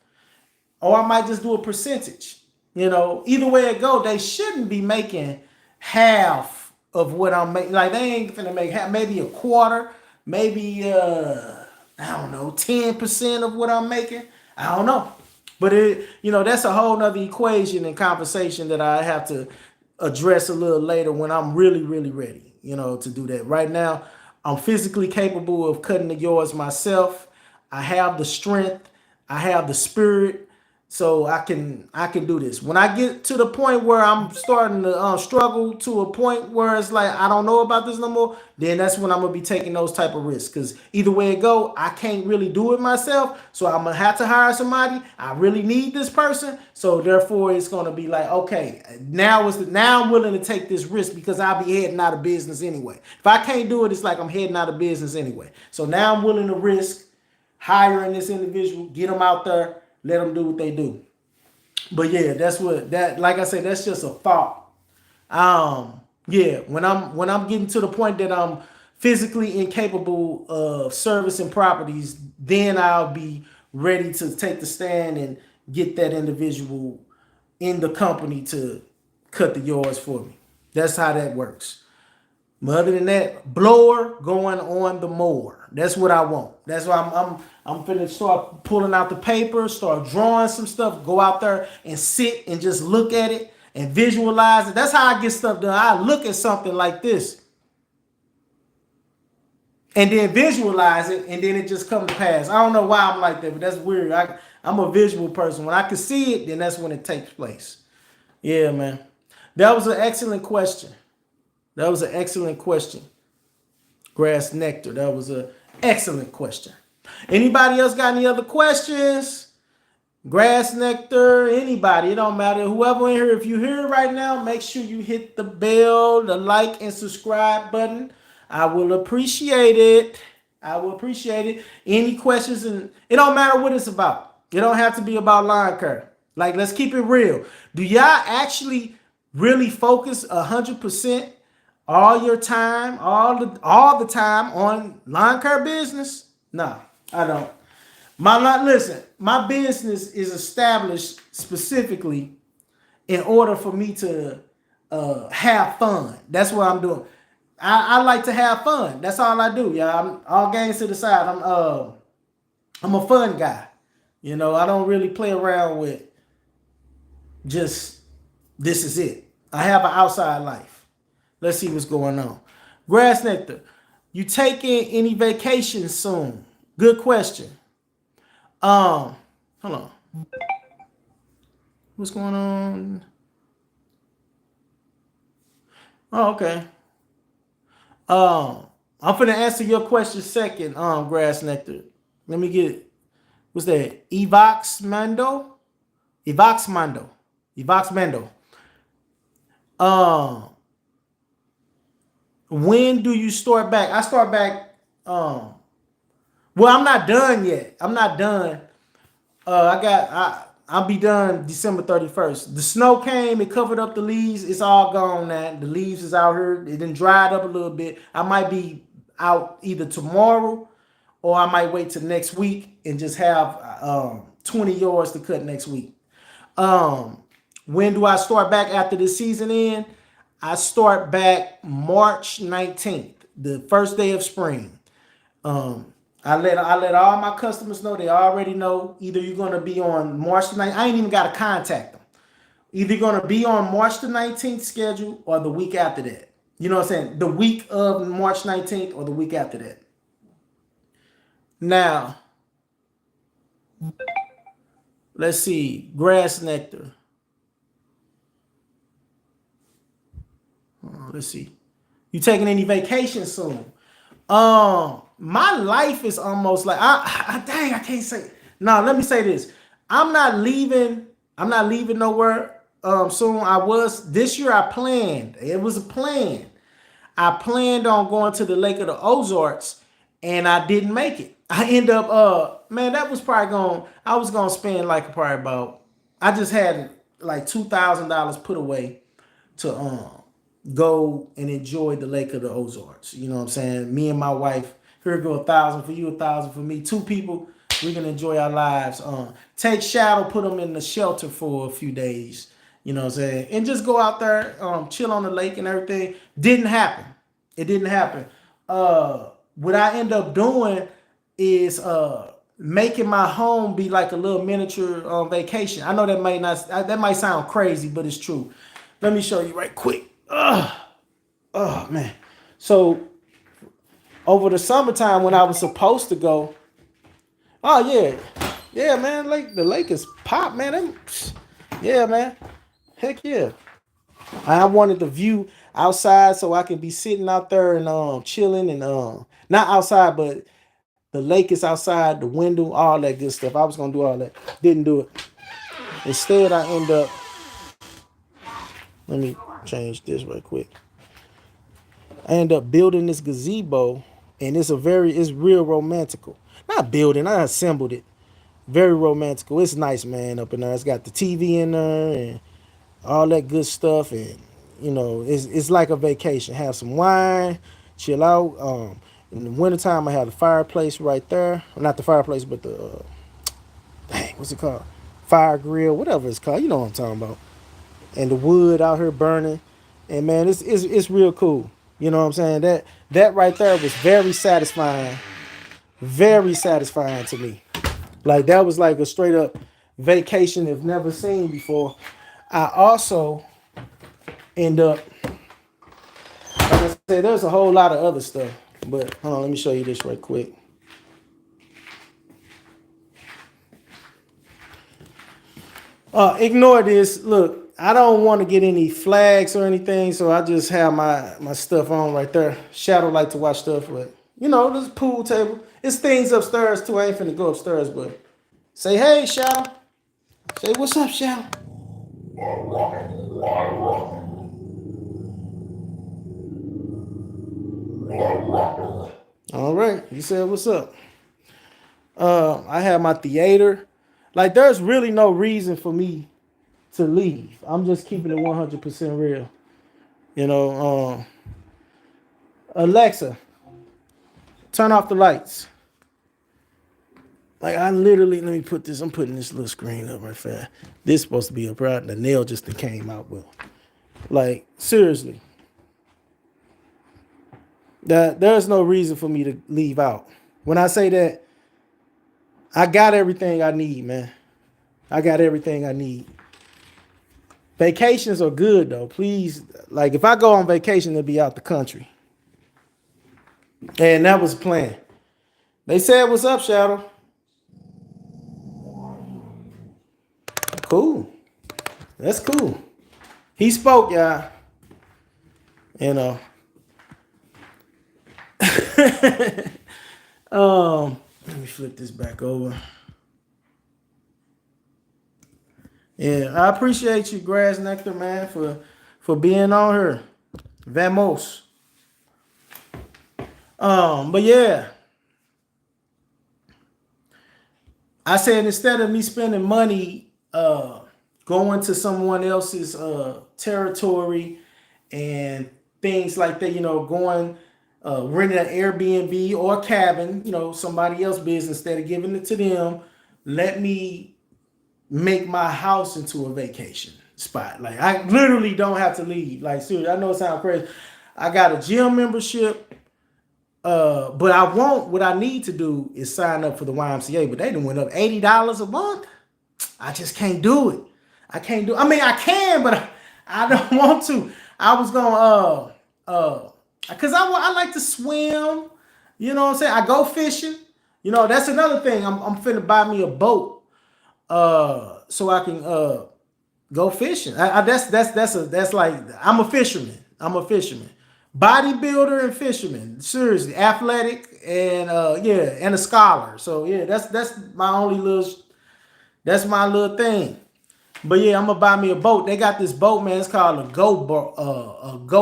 Or I might just do a percentage. Either way it go, they shouldn't be making half of what I'm making. Like, they ain't finna make half, maybe a quarter, maybe I don't know, 10% of what I'm making. I don't know. But that's a whole nother equation and conversation that I have to address a little later when I'm really, really ready, to do that. Right now, I'm physically capable of cutting the yards myself. I have the strength. I have the spirit. So I can do this. When I get to the point where I'm starting to struggle to a point where it's like I don't know about this no more, then that's when I'm gonna be taking those type of risks. Because either way it go, I can't really do it myself. So I'm gonna have to hire somebody. I really need this person. So therefore, it's gonna be like, okay, now I'm willing to take this risk because I'll be heading out of business anyway. If I can't do it, it's like I'm heading out of business anyway. So now I'm willing to risk hiring this individual, get them out there. Let them do what they do. But yeah, like I said, that's just a thought. Yeah, when I'm getting to the point that I'm physically incapable of servicing properties, then I'll be ready to take the stand and get that individual in the company to cut the yards for me. That's how that works. But other than that, blower going on the mower. That's what I want. That's why I'm finna start pulling out the paper, start drawing some stuff, go out there and sit and just look at it and visualize it. That's how I get stuff done. I look at something like this and then visualize it, and then it just comes to pass. I don't know why I'm like that, but that's weird. I'm a visual person. When I can see it, then that's when it takes place. Yeah, man. That was an excellent question. Grass Nectar. That was an excellent question. Anybody else got any other questions? Grass Nectar, anybody. It don't matter. Whoever in here, if you're here right now, make sure you hit the bell, the like, and subscribe button. I will appreciate it. Any questions? And it don't matter what it's about. It don't have to be about lawn care. Like, let's keep it real. Do y'all actually really focus 100%? All your time, all the time on lawn care business? No, I don't. My business is established specifically in order for me to have fun. That's what I'm doing. I like to have fun. That's all I do, y'all. I'm all games to the side. I'm a fun guy. I don't really play around with just this is it. I have an outside life. Let's see what's going on. Grass Nectar, you taking any vacation soon? Good question. Hold on. What's going on? Oh, okay. I'm finna answer your question second, Grass Nectar. Let me get what's that? Evox Mando. When do you start back? I start back. Well, I'm not done yet. I'm not done. I'll be done December 31st. The snow came, it covered up the leaves. It's all gone now. The leaves is out here. It done dried up a little bit. I might be out either tomorrow or I might wait till next week and just have 20 yards to cut next week. When do I start back after the season end? I start back March 19th, the first day of spring. I let all my customers know. They already know. Either you're gonna be on March the 19th. I ain't even gotta contact them. Either you're gonna be on March the 19th schedule or the week after that. You know what I'm saying? The week of March 19th or the week after that. Now, let's see. Grass Nectar. Let's see. You taking any vacation soon? My life is almost like I can't say. No, let me say this. I'm not leaving nowhere soon. This year I planned. It was a plan. I planned on going to the Lake of the Ozarks, and I didn't make it. I end up, man, that was probably I was gonna spend like probably about, I just had like $2,000 put away to go and enjoy the Lake of the Ozarks. You know what I'm saying? Me and my wife, here go 1,000 for you, 1,000 for me. Two people, we can enjoy our lives. Take Shadow, put them in the shelter for a few days. You know what I'm saying? And just go out there, chill on the lake and everything. Didn't happen. It didn't happen. What I end up doing is making my home be like a little miniature vacation. I know that might sound crazy, but it's true. Let me show you right quick. Oh man. So over the summertime when I was supposed to go, oh yeah, man, the lake is pop, man. Yeah, man. Heck yeah. I wanted the view outside so I can be sitting out there and chilling and not outside, but the lake is outside, the window, all that good stuff. I was gonna do all that. Didn't do it. Instead, I end up. Let me change this right quick. I end up building this gazebo, and it's real romantical. Not building, I assembled it. Very romantical. It's nice, man, up in there. It's got the TV in there and all that good stuff, and it's like a vacation. Have some wine, chill out. In the wintertime, I have the fireplace right there. Well, not the fireplace, but the what's it called? Fire grill, whatever it's called. You know what I'm talking about. And the wood out here burning, and man, it's real cool. You know what I'm saying? That right there was very satisfying to me. Like that was like a straight up vacation if never seen before. I also end up, like I said, there's a whole lot of other stuff, but hold on, let me show you this right quick. Ignore this. Look, I don't want to get any flags or anything, so I just have my stuff on right there. Shadow like to watch stuff, but there's a pool table. It's things upstairs too. I ain't finna go upstairs, but say hey, Shadow. Say what's up, Shadow. All right, you said what's up. I have my theater. Like, there's really no reason for me to leave. I'm just keeping it 100% real. Alexa, turn off the lights. Like, let me put this, I'm putting this little screen up right fast. This is supposed to be a product. The nail just came out with. Like, seriously. There's no reason for me to leave out. When I say that, I got everything I need, man. I got everything I need. Vacations are good, though. Please, like, if I go on vacation, it'll be out the country. And that was the plan. They said, what's up, Shadow? Cool. That's cool. He spoke, y'all. Let me flip this back over. Yeah, I appreciate you, Grass Nectar, man, for being on here. Vamos. But yeah. I said instead of me spending money going to someone else's territory and things like that, going renting an Airbnb or a cabin, somebody else's business, instead of giving it to them, let me make my house into a vacation spot. Like, I literally don't have to leave. Like, seriously, I know it sounds crazy. I got a gym membership, but what I need to do is sign up for the YMCA, but they done went up $80 a month. I just can't do it. I mean, I can, but I don't want to. I was going because I like to swim. You know what I'm saying? I go fishing. That's another thing. I'm finna buy me a boat so I can go fishing. That's like, I'm a fisherman. Bodybuilder and fisherman. Seriously, athletic and and a scholar. So yeah, that's my little thing. But yeah, I'm gonna buy me a boat. They got this boat, man. It's called a go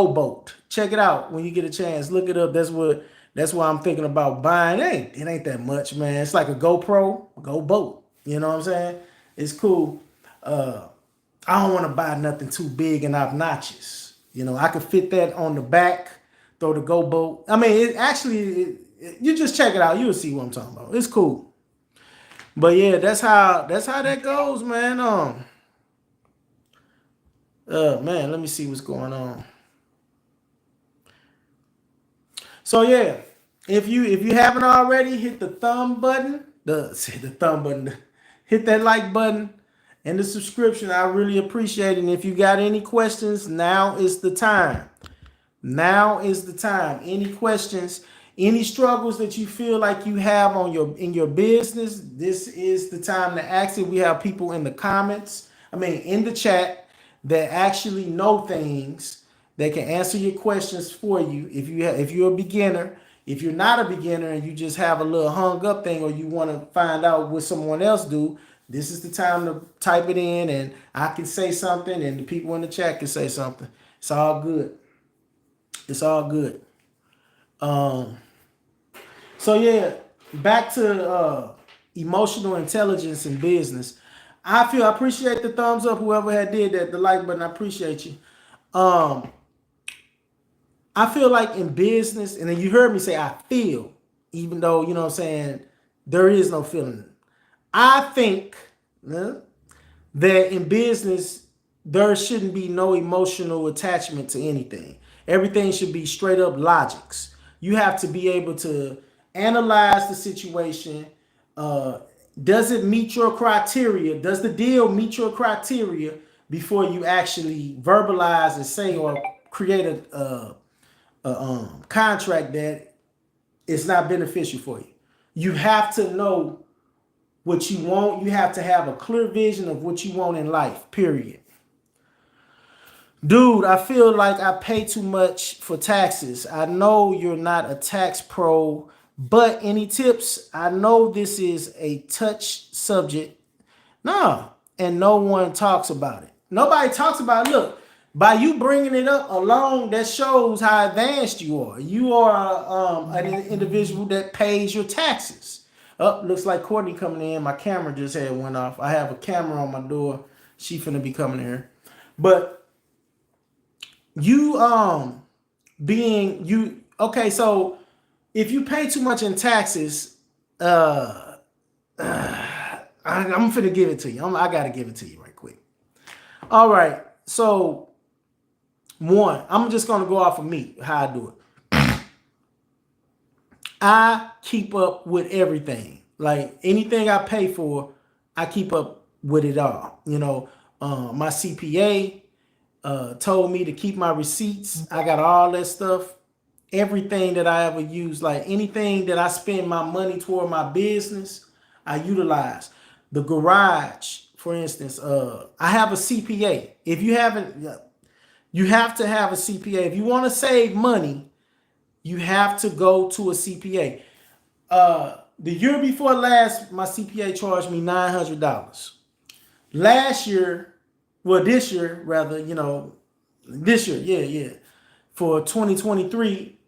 boat. Check it out when you get a chance. Look it up. That's what I'm thinking about buying. It ain't that much, man. It's like a GoPro, go boat. You know what I'm saying? It's cool. I don't want to buy nothing too big and obnoxious. You know, I could fit that on the back, throw the go boat. I mean, you just check it out. You'll see what I'm talking about. It's cool. But yeah, that's how that goes, man. Man, let me see what's going on. So yeah, if you haven't already, hit the thumb button, the thumb button, hit that like button and the subscription. I really appreciate it. And if you got any questions, now is the time. Now is the time. Any questions, any struggles that you feel like you have in your business, this is the time to ask it. We have people in the comments, in the chat that actually know things that can answer your questions for you. If you're a beginner, if you're not a beginner and you just have a little hung up thing or you want to find out what someone else do, this is the time to type it in and I can say something and the people in the chat can say something. It's all good. It's all good. So yeah, back to emotional intelligence in business. I appreciate the thumbs up, whoever had did that, the like button, I appreciate you. I feel like in business, and then you heard me say I feel, even though, you know what I'm saying, there is no feeling. I think that in business, there shouldn't be no emotional attachment to anything. Everything should be straight up logics. You have to be able to analyze the situation. Does it meet your criteria? Does the deal meet your criteria before you actually verbalize and say or create a contract that is not beneficial for you? You have to know what you want. You have to have a clear vision of what you want in life, period. Dude, I feel like I pay too much for taxes. I know you're not a tax pro, but any tips? I know this is a touch subject. No, and no one talks about it. Nobody talks about it. Look, by you bringing it up alone, that shows how advanced you are. You are an individual that pays your taxes. Looks like Courtney coming in. My camera just had went off. I have a camera on my door. She finna be coming here. But you okay, so if you pay too much in taxes, I'm finna give it to you. I gotta give it to you right quick. All right, so one, I'm just gonna go off of me, how I do it. I keep up with everything. Like anything I pay for, I keep up with it all. You know, my CPA told me to keep my receipts. I got all that stuff. Everything that I ever use, like anything that I spend my money toward my business, I utilize. The garage, for instance, I have a CPA. If you haven't, you have to have a CPA. If you want to save money, you have to go to a CPA. The year before last, my CPA charged me $900. Last year, well, this year, rather, this year, yeah. For 2023,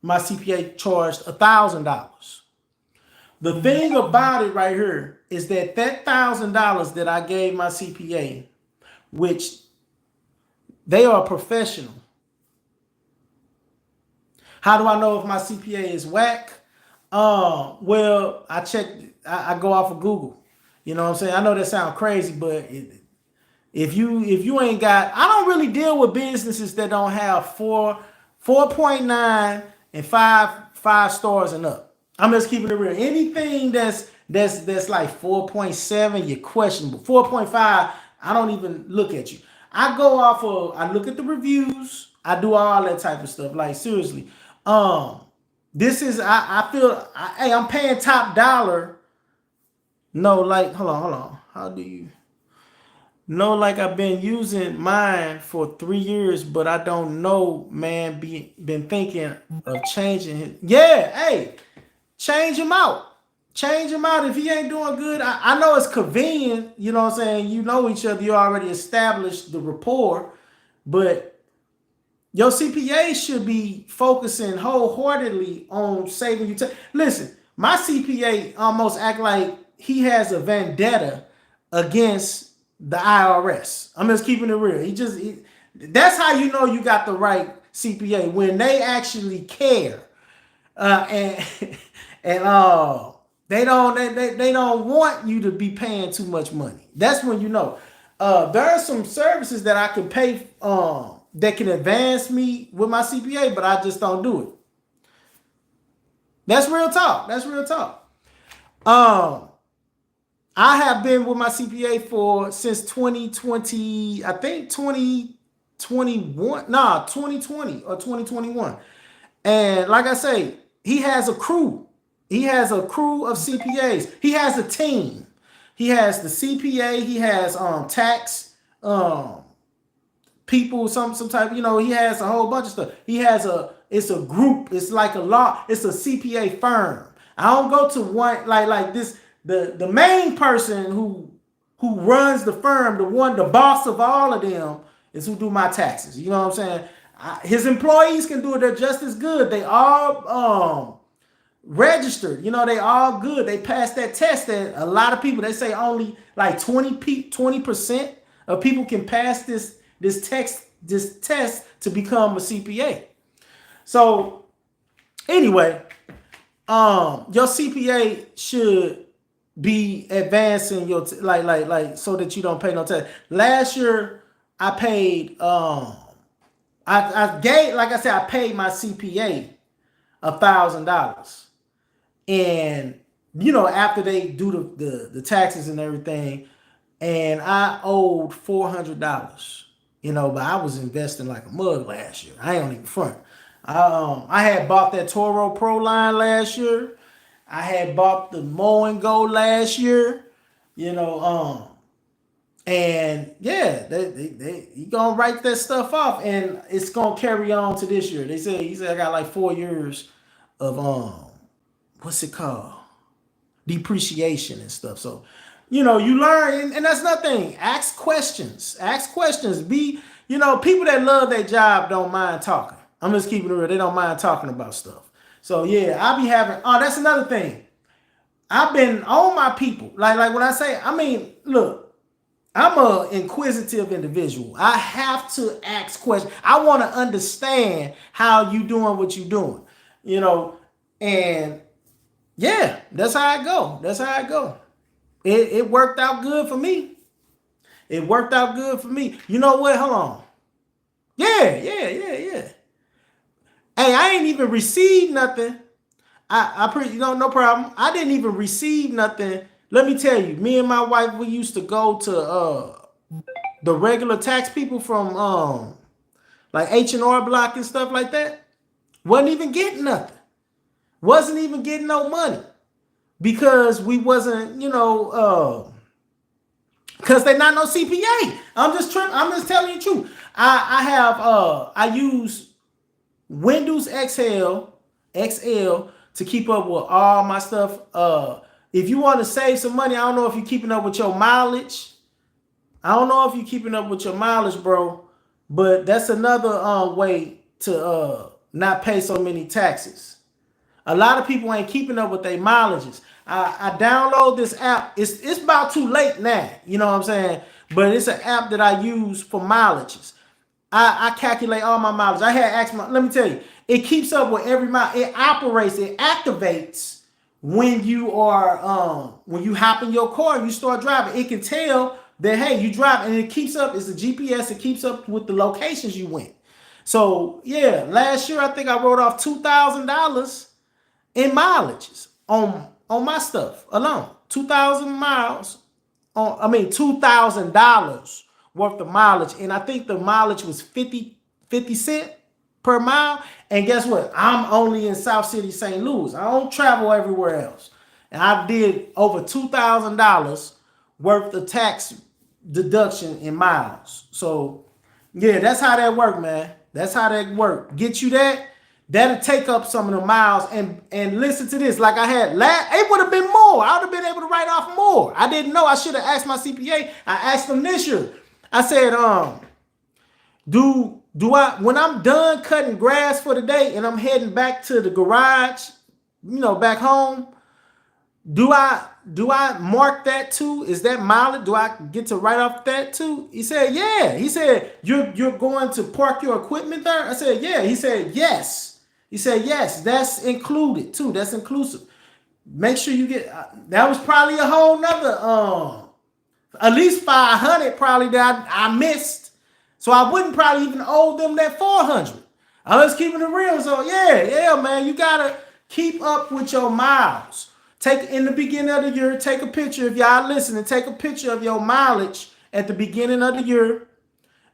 my CPA charged $1,000. The thing about it right here is that $1,000 that I gave my CPA, which they are professional. How do I know if my CPA is whack? Well, I go off of Google. You know what I'm saying? I know that sounds crazy, but if you ain't got, I don't really deal with businesses that don't have 4.9 and 5 stars and up. I'm just keeping it real. Anything that's like 4.7, you're questionable. 4.5, I don't even look at you. I look at the reviews. I do all that type of stuff. Like seriously. This is I feel I'm paying top dollar. No, like hold on. How do you? No, like I've been using mine for 3 years, but I don't know, man. Been thinking of changing it. Yeah, hey, change them out. Change him out if he ain't doing good. I know it's convenient, you know what I'm saying? You know each other, you already established the rapport, but your CPA should be focusing wholeheartedly on saving you. Listen, my CPA almost act like he has a vendetta against the IRS. I'm just keeping it real. That's how you know you got the right CPA, when they actually care, and and they don't want you to be paying too much money. That's when you know. There are some services that I can pay that can advance me with my CPA, but I just don't do it. That's real talk. That's real talk. I have been with my CPA since 2020, I think 2021, 2020 or 2021. And like I say, he has a crew. He has a crew of CPAs. He has a team. He has the CPA. He has tax people, some type. He has a whole bunch of stuff. It's a group. It's like a law. It's a CPA firm. I don't go to one like this. The main person who runs the firm, the boss of all of them, is who do my taxes. You know what I'm saying? His employees can do it. They're just as good. They all registered. They all good. They passed that test. That a lot of people, they say only like 20% of people can pass this test to become a CPA. So anyway, your CPA should be advancing your like so that you don't pay no tax. Last year I paid I paid my CPA $1,000, and after they do the taxes and everything, and I owed $400. But I was investing like a mug last year. I ain't even front. I had bought that Toro Pro line last year. I had bought the Mow and Go last year. And yeah, he gonna write that stuff off, and it's gonna carry on to this year. He said I got like 4 years of what's it called? Depreciation and stuff. So, you learn, and that's nothing. Ask questions. Be, people that love their job don't mind talking. I'm just keeping it real. They don't mind talking about stuff. So yeah, I'll be having. Oh, that's another thing. I've been on my people. Like when I say, look. I'm an inquisitive individual. I have to ask questions. I want to understand how you doing what you doing, and yeah, that's how I go. It worked out good for me. You know what? Hold on. Yeah. Hey, I ain't even received nothing. No problem. I didn't even receive nothing. Let me tell you, me and my wife, we used to go to the regular tax people from like H&R Block and stuff like that. Wasn't even getting nothing. Wasn't even getting no money because we wasn't, because they not no CPA. I'm just telling you the truth. I use Windows XL to keep up with all my stuff. If you want to save some money, I don't know if you're keeping up with your mileage. Bro. But that's another way to not pay so many taxes. A lot of people ain't keeping up with their mileages. I download this app. It's about too late now. You know what I'm saying? But it's an app that I use for mileages. I calculate all my mileage. I had asked let me tell you, it keeps up with every mile. It activates when you are when you hop in your car and you start driving. It can tell that, hey, you drive, and it keeps up. It's a GPS. It keeps up with the locations you went. So yeah, last year I think I wrote off $2,000 in mileages on my stuff alone. 2,000 miles $2,000 worth of mileage, and I think the mileage was 50 cents per mile. And guess what? I'm only in South City, St. Louis. I don't travel everywhere else. And I did over $2,000 worth of tax deduction in miles. So yeah, that's how that worked, man. That's how that worked. Get you that, that'll take up some of the miles. And listen to this, like I had it would have been more. I would have been able to write off more. I didn't know. I should have asked my CPA. I asked them this year. I said, do I, when I'm done cutting grass for the day and I'm heading back to the garage, back home, do I mark that too? Is that mileage? Do I get to write off that too? He said, yeah. He said, you're going to park your equipment there? I said, yeah. He said, yes. He said, yes, that's included too. That's inclusive. Make sure you get, that was probably a whole nother, at least 500 probably that I missed. So I wouldn't probably even owe them that 400. I was keeping it real. So yeah, man, you gotta keep up with your miles. Take in the beginning of the year, take a picture. If y'all listening, take a picture of your mileage at the beginning of the year,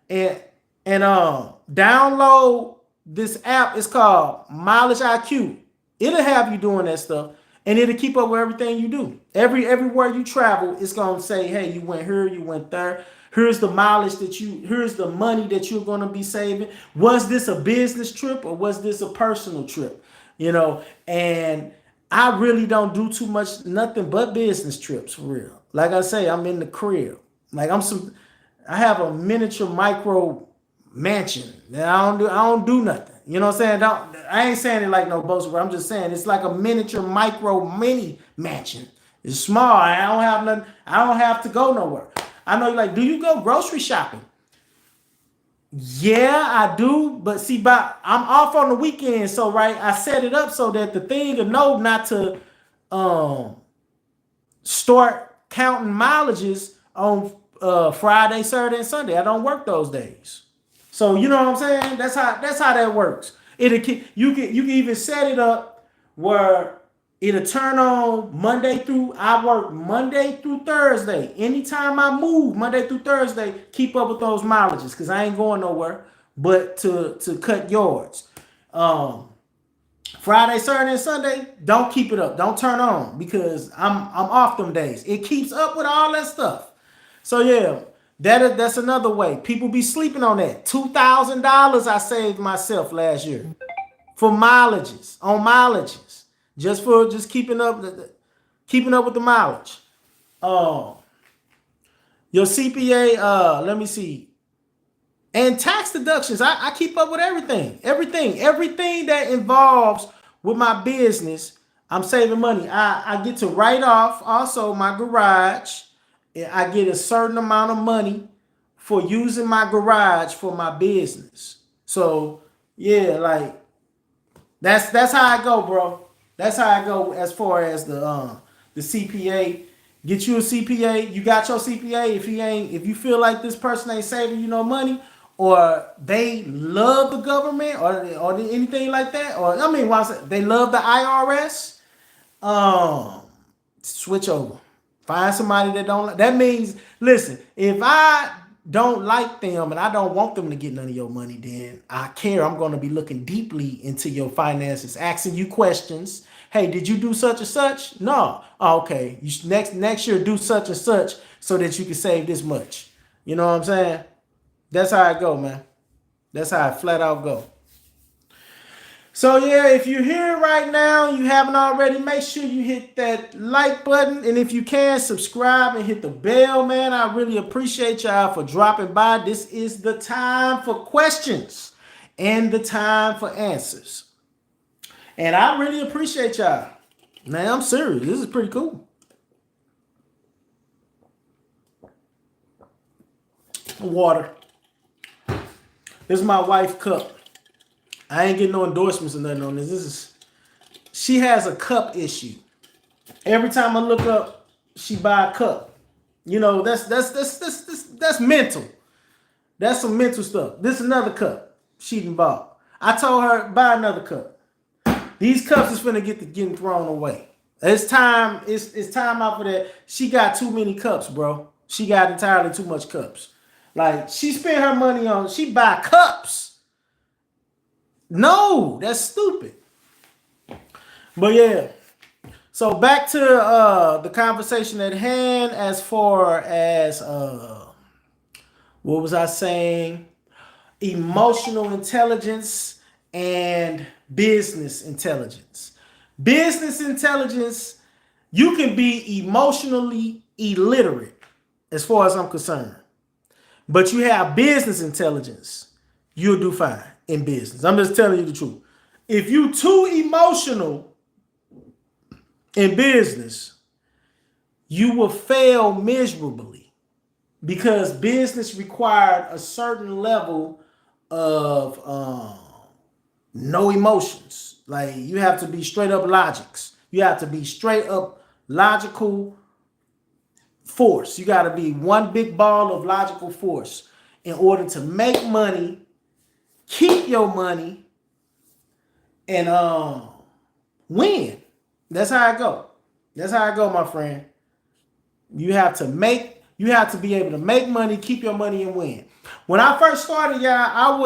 and download this app. It's called Mileage IQ. It'll have you doing that stuff, and it'll keep up with everything you do. Everywhere you travel, it's gonna say, hey, you went here, you went there. Here's the mileage here's the money that you're going to be saving. Was this a business trip or was this a personal trip? And I really don't do too much, nothing but business trips for real. Like I say, I'm in the crib. Like I have a miniature micro mansion. I don't do nothing. You know what I'm saying? I ain't saying it like no boast, but I'm just saying it's like a miniature micro mini mansion. It's small. I don't have nothing. I don't have to go nowhere. I know you're like, do you go grocery shopping? Yeah, I do. But see, I'm off on the weekend. So, right, I set it up so that the thing will know not to start counting mileages on Friday, Saturday, and Sunday. I don't work those days. So, you know what I'm saying? That's how that works. You can even set it up where it'll turn on I work Monday through Thursday. Anytime I move Monday through Thursday, keep up with those mileages because I ain't going nowhere but to cut yards. Friday, Saturday, and Sunday, don't keep it up. Don't turn on because I'm off them days. It keeps up with all that stuff. So yeah, that's another way. People be sleeping on that. $2,000 I saved myself last year for mileages. Just keeping up with the mileage. Your CPA, let me see. And tax deductions. I keep up with everything. Everything that involves with my business, I'm saving money. I get to write off also my garage. I get a certain amount of money for using my garage for my business. So yeah, like that's how I go, bro. That's how I go as far as the CPA. Get you a CPA. You got your CPA. If you feel like this person ain't saving you no money, or they love the government, or anything like that, or they love the IRS, switch over. Find somebody that don't like. That means, listen, if I don't like them and I don't want them to get none of your money, then I care. I'm going to be looking deeply into your finances, asking you questions. Hey, did you do such and such? No. Oh, okay. You next year do such and such so that you can save this much. You know what I'm saying? That's how I go, man. That's how I flat out go. So yeah, if you're here right now, you haven't already, make sure you hit that like button. And if you can, subscribe and hit the bell, man. I really appreciate y'all for dropping by. This is the time for questions and the time for answers. And I really appreciate y'all. Man, I'm serious. This is pretty cool. Water. This is my wife's cup. I ain't getting no endorsements or nothing on this. She has a cup issue. Every time I look up, she buy a cup. You know, that's mental. That's some mental stuff. This is another cup she done bought. I told her, buy another cup. These cups is finna getting thrown away. It's time out for that. She got too many cups, bro. She got entirely too much cups. Like, she spent her money on, she buy cups. No, that's stupid. But yeah. So back to the conversation at hand as far as what was I saying? Emotional intelligence and business intelligence. Business intelligence, you can be emotionally illiterate as far as I'm concerned. But you have business intelligence, you'll do fine in business. I'm just telling you the truth. If you too emotional in business, you will fail miserably because business required a certain level of no emotions. Like you have to be straight up logics. You have to be straight up logical force. You got to be one big ball of logical force in order to make money, keep your money, and win. That's how I go. That's how I go, my friend. You have to be able to make money, keep your money, and win. When I first started, y'all, I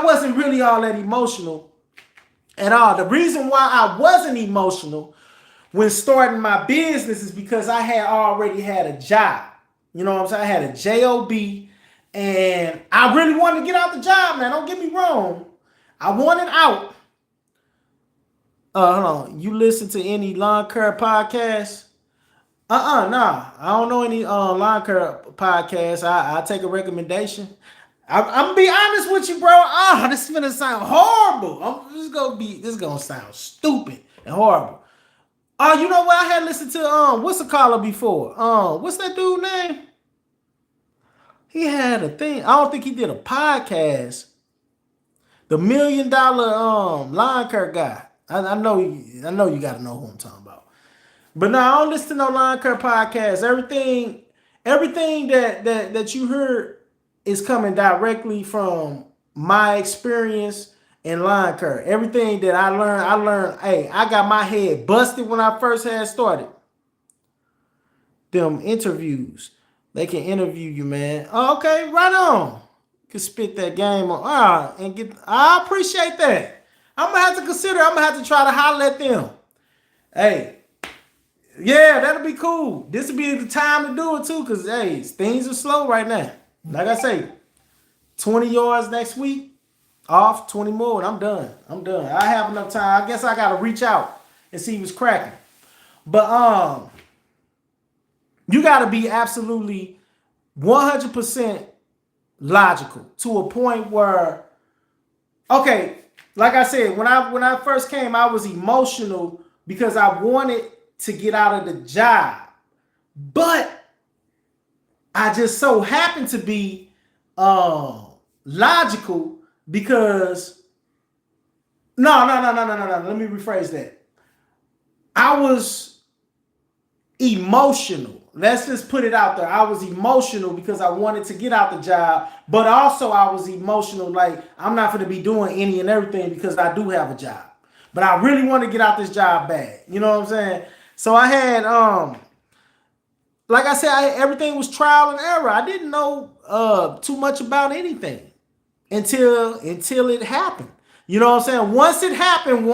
wasn't really all that emotional at all. The reason why I wasn't emotional when starting my business is because I had already had a job. You know what I'm saying? I had a job, and I really wanted to get out the job, man. Don't get me wrong. I wanted out. Hold on. You listen to any lawn care podcasts? Nah. I don't know any lawn care podcasts. I take a recommendation. I'm gonna be honest with you, bro. This is gonna sound horrible. This is gonna sound stupid and horrible. Oh, you know what? I had listened to what's the caller before? What's that dude name? He had a thing. I don't think he did a podcast. The $1 Million lawn care guy. I know you got to know who I'm talking about. But no, I don't listen to no lawn care podcast. Everything that you heard is coming directly from my experience in lawn care. Everything that I learned. Hey, I got my head busted when I first had started. Them interviews. They can interview you, man. Oh, okay, right on. You can spit that game on. And get. I appreciate that. I'm gonna have to try to holler at them. Hey, yeah, that'll be cool. This will be the time to do it too, because hey, things are slow right now. Like I say, 20 yards next week, off 20 more, and I'm done. I have enough time. I guess I gotta reach out and see what's cracking. But you gotta be absolutely 100% logical to a point where, okay, like I said, when I first came, I was emotional because I wanted to get out of the job. But I just so happened to be logical because no. Let me rephrase that. I was emotional. Let's just put it out there. I was emotional because I wanted to get out the job, but also I was emotional like I'm not going to be doing any and everything because I do have a job. But I really want to get out this job bad. You know what I'm saying? So I had like I said, everything was trial and error. I didn't know too much about anything until it happened. You know what I'm saying? Once it happened,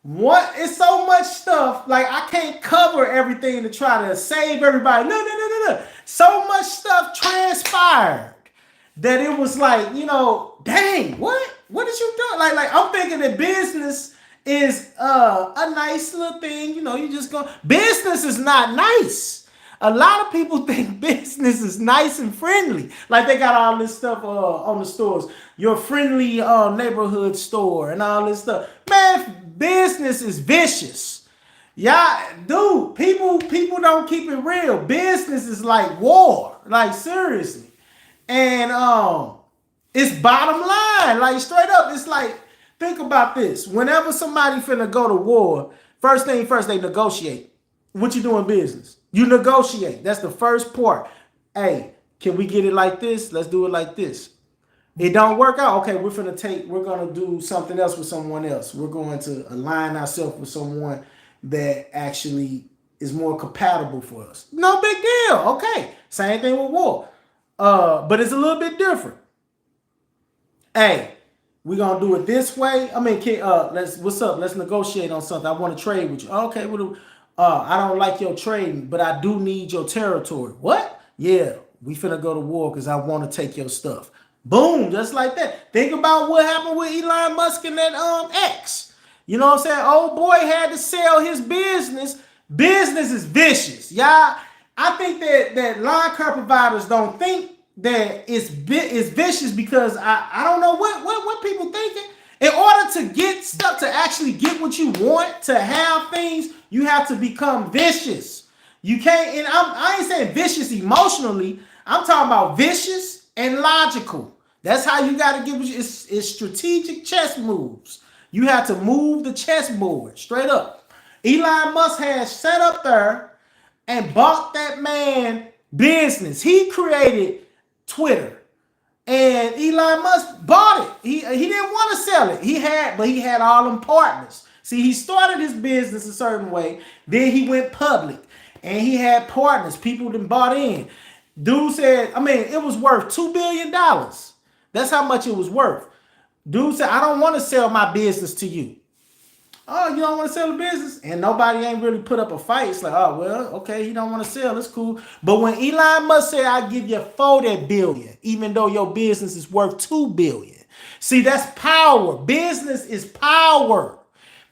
it's so much stuff. Like I can't cover everything to try to save everybody. No. So much stuff transpired that it was like, dang, what is you doing? Like I'm thinking that business is a nice little thing. You just go. Business is not nice. A lot of people think business is nice and friendly. Like they got all this stuff on the stores. Your friendly neighborhood store and all this stuff. Man, business is vicious. Yeah, dude, people don't keep it real. Business is like war. Like seriously. And it's bottom line. Like straight up, it's like, think about this. Whenever somebody finna go to war, first thing first, they negotiate. What you do in business? You negotiate. That's the first part. Hey, can we get it like this? Let's do it like this. It don't work out. Okay, we're gonna do something else with someone else. We're going to align ourselves with someone that actually is more compatible for us. No big deal. Okay. Same thing with war. But it's a little bit different. Hey, we're gonna do it this way. I mean, what's up? Let's negotiate on something. I want to trade with you. Okay, I don't like your trading, but I do need your territory. What? Yeah, we finna go to war because I want to take your stuff. Boom, just like that. Think about what happened with Elon Musk and that X. You know what I'm saying? Old boy had to sell his business. Business is vicious. Y'all, I think that lawn care providers don't think that it's vicious because I don't know what people thinking. In order to get stuff, to actually get what you want, to have things, you have to become vicious. You can't, and I ain't saying vicious emotionally. I'm talking about vicious and logical. That's how you got to get. It's strategic chess moves. You have to move the chessboard straight up. Elon Musk has sat up there and bought that man business. He created Twitter. And Elon Musk bought it. He didn't want to sell it. He had all them partners. See, he started his business a certain way. Then he went public. And he had partners. People that bought in. Dude said, it was worth $2 billion. That's how much it was worth. Dude said, I don't want to sell my business to you. Oh, you don't want to sell the business? And nobody ain't really put up a fight. It's like, oh, well, okay, he don't want to sell. It's cool. But when Elon Musk said, I'll give you $40 billion, even though your business is worth $2 billion. See, that's power. Business is power.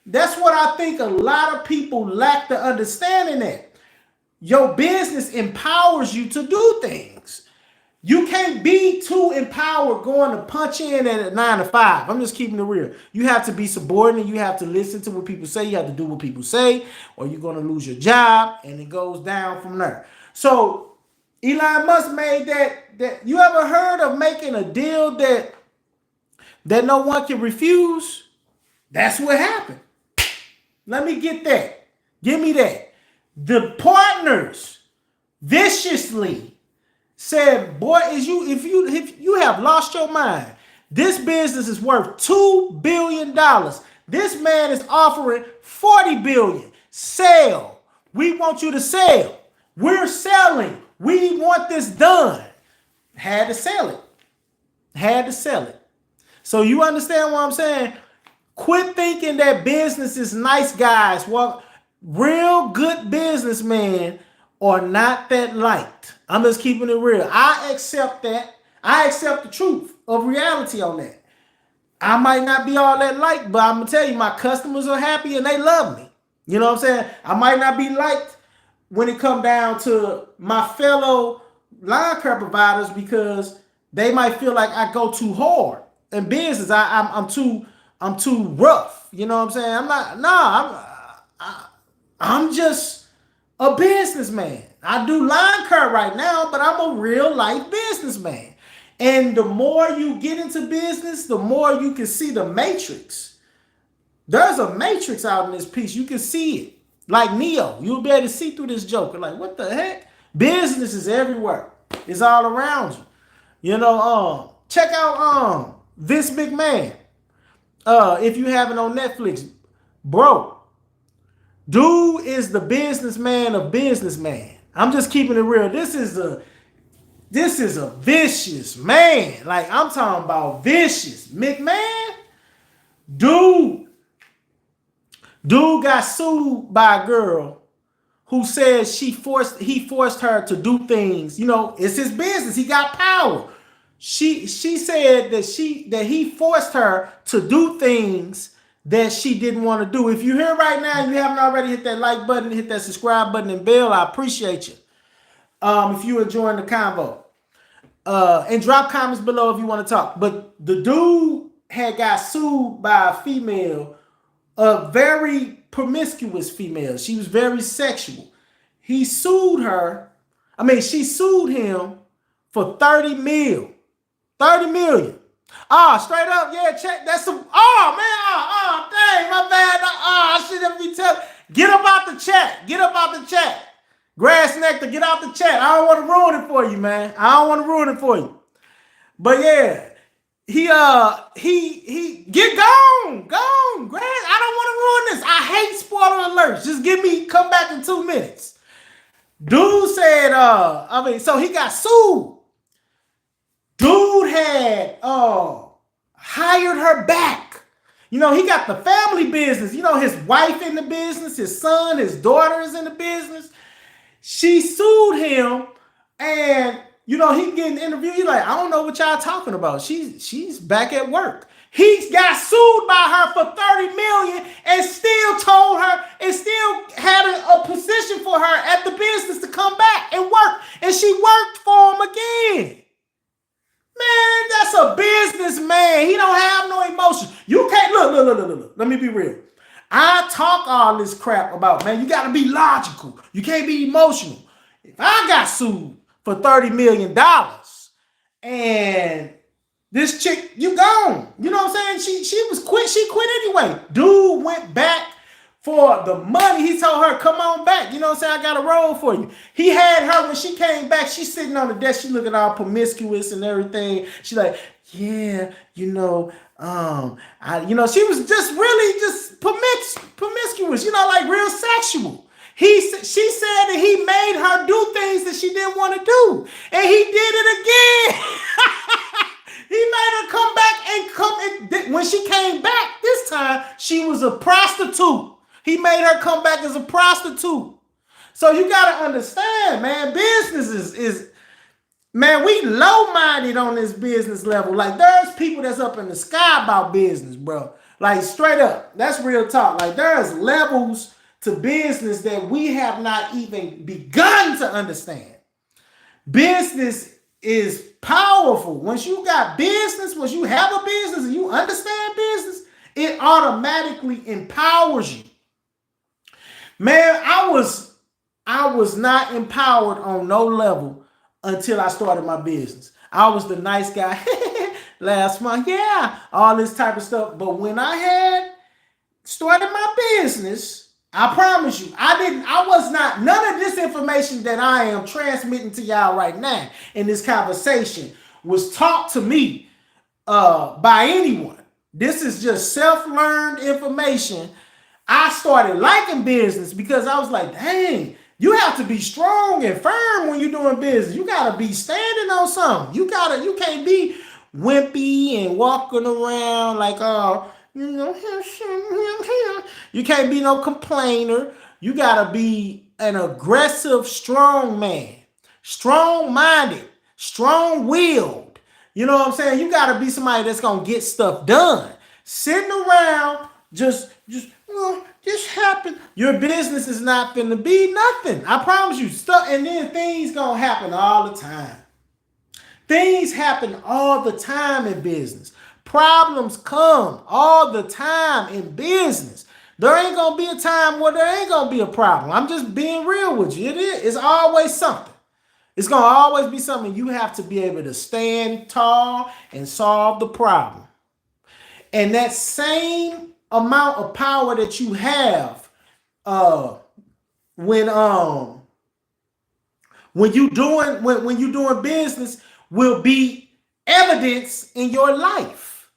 That's what I think a lot of people lack the understanding that. Your business empowers you to do things. You can't be too empowered going to punch in at a 9 to 5. I'm just keeping it real. You have to be subordinate. You have to listen to what people say. You have to do what people say, or you're going to lose your job, and it goes down from there. So Elon Musk made that. You ever heard of making a deal that no one can refuse? That's what happened. Let me get that. Give me that. The partners viciously said, boy, if you have lost your mind, this business is worth $2 billion. This man is offering $40 billion. Sell. We want you to sell. We're selling. We want this done. Had to sell it. Had to sell it. So you understand what I'm saying? Quit thinking that business is nice guys. Well, real good businessmen are not that liked. I'm just keeping it real. I accept that. I accept the truth of reality on that. I might not be all that liked, but I'm going to tell you, my customers are happy and they love me. You know what I'm saying? I might not be liked when it come down to my fellow lawn care providers because they might feel like I go too hard in business. I'm too rough. You know what I'm saying? I'm just a businessman. I do lawn care right now, but I'm a real life businessman. And the more you get into business, the more you can see the matrix. There's a matrix out in this piece. You can see it. Like Neo. You'll be able to see through this joker. Like, what the heck? Business is everywhere. It's all around you. You know, check out Vince McMahon. If you have it on Netflix. Bro. Dude is the businessman of businessman. I'm just keeping it real. This is a vicious man. Like, I'm talking about vicious. McMahon, dude got sued by a girl who says he forced her to do things. You know, it's his business. He got power. She said that he forced her to do things that she didn't want to do. If you're here right now and you haven't already hit that like button, hit that subscribe button and bell, I appreciate you. If you're enjoying the convo. And drop comments below if you want to talk. But the dude had got sued by a female, a very promiscuous female. She was very sexual. He sued her. She sued him for $30 million. Straight up, yeah, check. That's some. Dang, my bad. I shouldn't be telling. Get up out the chat. Grass nectar, get out the chat. I don't want to ruin it for you, man. But yeah, he get gone. Grass. I don't want to ruin this. I hate spoiler alerts. Just come back in 2 minutes. Dude said, so he got sued. Dude had hired her back. You know, he got the family business. You know, his wife in the business, his son, his daughter is in the business. She sued him, and he getting interviewed. He's like, I don't know what y'all talking about. She's back at work. He got sued by her for 30 million and still told her and still had a position for her at the business to come back and work. And she worked for him again. Man, that's a businessman. He don't have no emotion. You can't look. Let me be real. I talk all this crap about, man, you got to be logical. You can't be emotional. If I got sued for $30 million and this chick, you gone. You know what I'm saying? She was quit. She quit anyway. Dude went back for the money. He told her, come on back. You know what I'm saying? I got a role for you. He had her when she came back. She's sitting on the desk. She looking all promiscuous and everything. She like, yeah, she was just really just promiscuous, like real sexual. She said that he made her do things that she didn't want to do. And he did it again. He made her come back and when she came back this time, she was a prostitute. He made her come back as a prostitute. So you got to understand, man, business is man, we low-minded on this business level. Like, there's people that's up in the sky about business, bro. Like, straight up. That's real talk. Like, there's levels to business that we have not even begun to understand. Business is powerful. Once you got business, once you have a business and you understand business, it automatically empowers you. Man, I was not empowered on no level until I started my business. I was the nice guy last month. Yeah, all this type of stuff. But when I had started my business, I promise you, none of this information that I am transmitting to y'all right now in this conversation was taught to me by anyone. This is just self-learned information. I started liking business because I was like, dang, you have to be strong and firm when you're doing business. You got to be standing on something. You can't be wimpy and walking around like, you can't be no complainer. You got to be an aggressive, strong man, strong-minded, strong-willed. You know what I'm saying? You got to be somebody that's going to get stuff done. Sitting around, just this happened. Your business is not finna be nothing. I promise you. Stuff, and then things gonna happen all the time. Things happen all the time in business. Problems come all the time in business. There ain't gonna be a time where there ain't gonna be a problem. I'm just being real with you. It is. It's always something. It's gonna always be something. You have to be able to stand tall and solve the problem. And that same amount of power that you have when you doing business will be evidence in your life.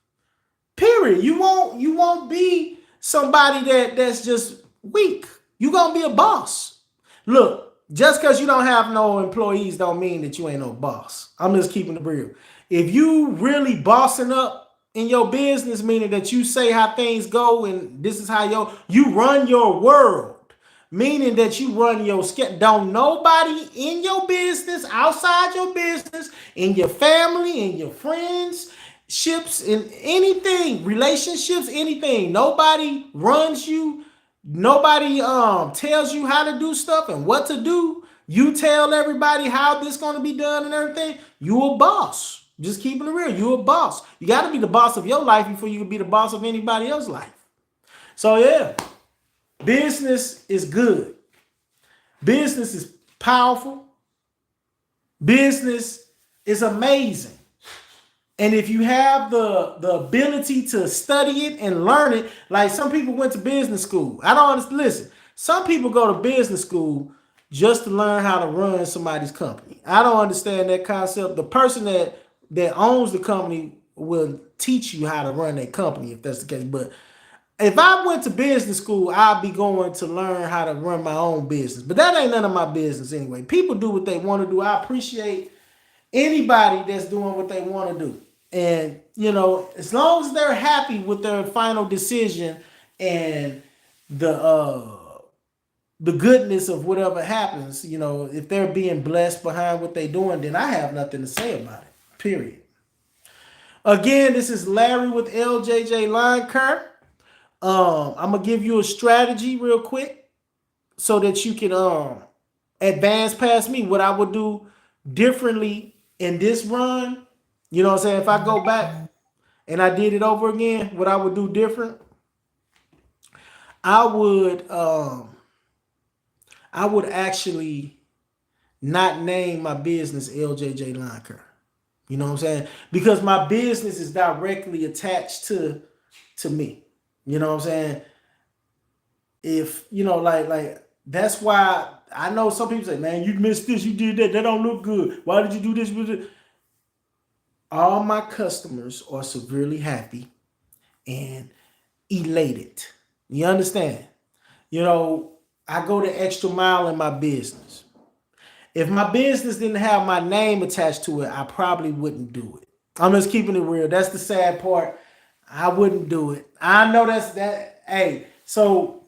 Period. You won't be somebody that's just weak. You're gonna be a boss. Look, just because you don't have no employees don't mean that you ain't no boss. I'm just keeping it real. If you really bossing up in your business, meaning that you say how things go and this is how you run your world, meaning that you run your schedule. Don't nobody in your business, outside your business, in your family, in your friends, ships, in anything, relationships, anything. Nobody runs you. Nobody tells you how to do stuff and what to do. You tell everybody how this going to be done and everything. You a boss. Just keeping it real. You're a boss. You got to be the boss of your life before you can be the boss of anybody else's life. So yeah, business is good. Business is powerful. Business is amazing. And if you have the ability to study it and learn it, like some people went to business school. I don't understand. Listen, some people go to business school just to learn how to run somebody's company. I don't understand that concept. The person that owns the company will teach you how to run a company if that's the case. But if I went to business school, I'd be going to learn how to run my own business. But that ain't none of my business anyway. People do what they want to do. I appreciate anybody that's doing what they want to do. And, as long as they're happy with their final decision and the the goodness of whatever happens. You know, if they're being blessed behind what they're doing, then I have nothing to say about it. Period. Again, this is Larry with LJJ Lawn Care. I'm gonna give you a strategy real quick so that you can advance past me. What I would do differently in this run, you know what I'm saying? If I go back and I did it over again, what I would do different, I would actually not name my business LJJ Lawn Care. You know what I'm saying? Because my business is directly attached to me. You know what I'm saying? If you know, like that's why I know some people say, "Man, you missed this, you did that. That don't look good. Why did you do this?" All my customers are severely happy and elated. You understand? You know, I go the extra mile in my business. If my business didn't have my name attached to it, I probably wouldn't do it. I'm just keeping it real. That's the sad part. I wouldn't do it. I know that's that. Hey, so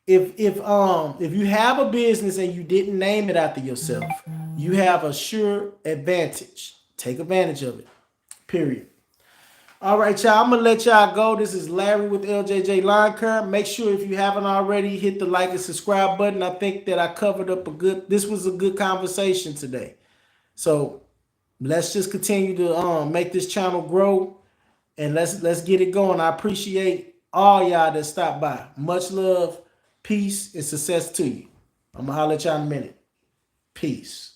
if you have a business and you didn't name it after yourself, you have a sure advantage. Take advantage of it. Period. All right, y'all. I'm gonna let y'all go. This is Larry with LJJ Lawn Care. Make sure if you haven't already, hit the like and subscribe button. I think that I covered up a good. This was a good conversation today. So let's just continue to make this channel grow and let's get it going. I appreciate all y'all that stopped by. Much love, peace, and success to you. I'm gonna holler at y'all in a minute. Peace.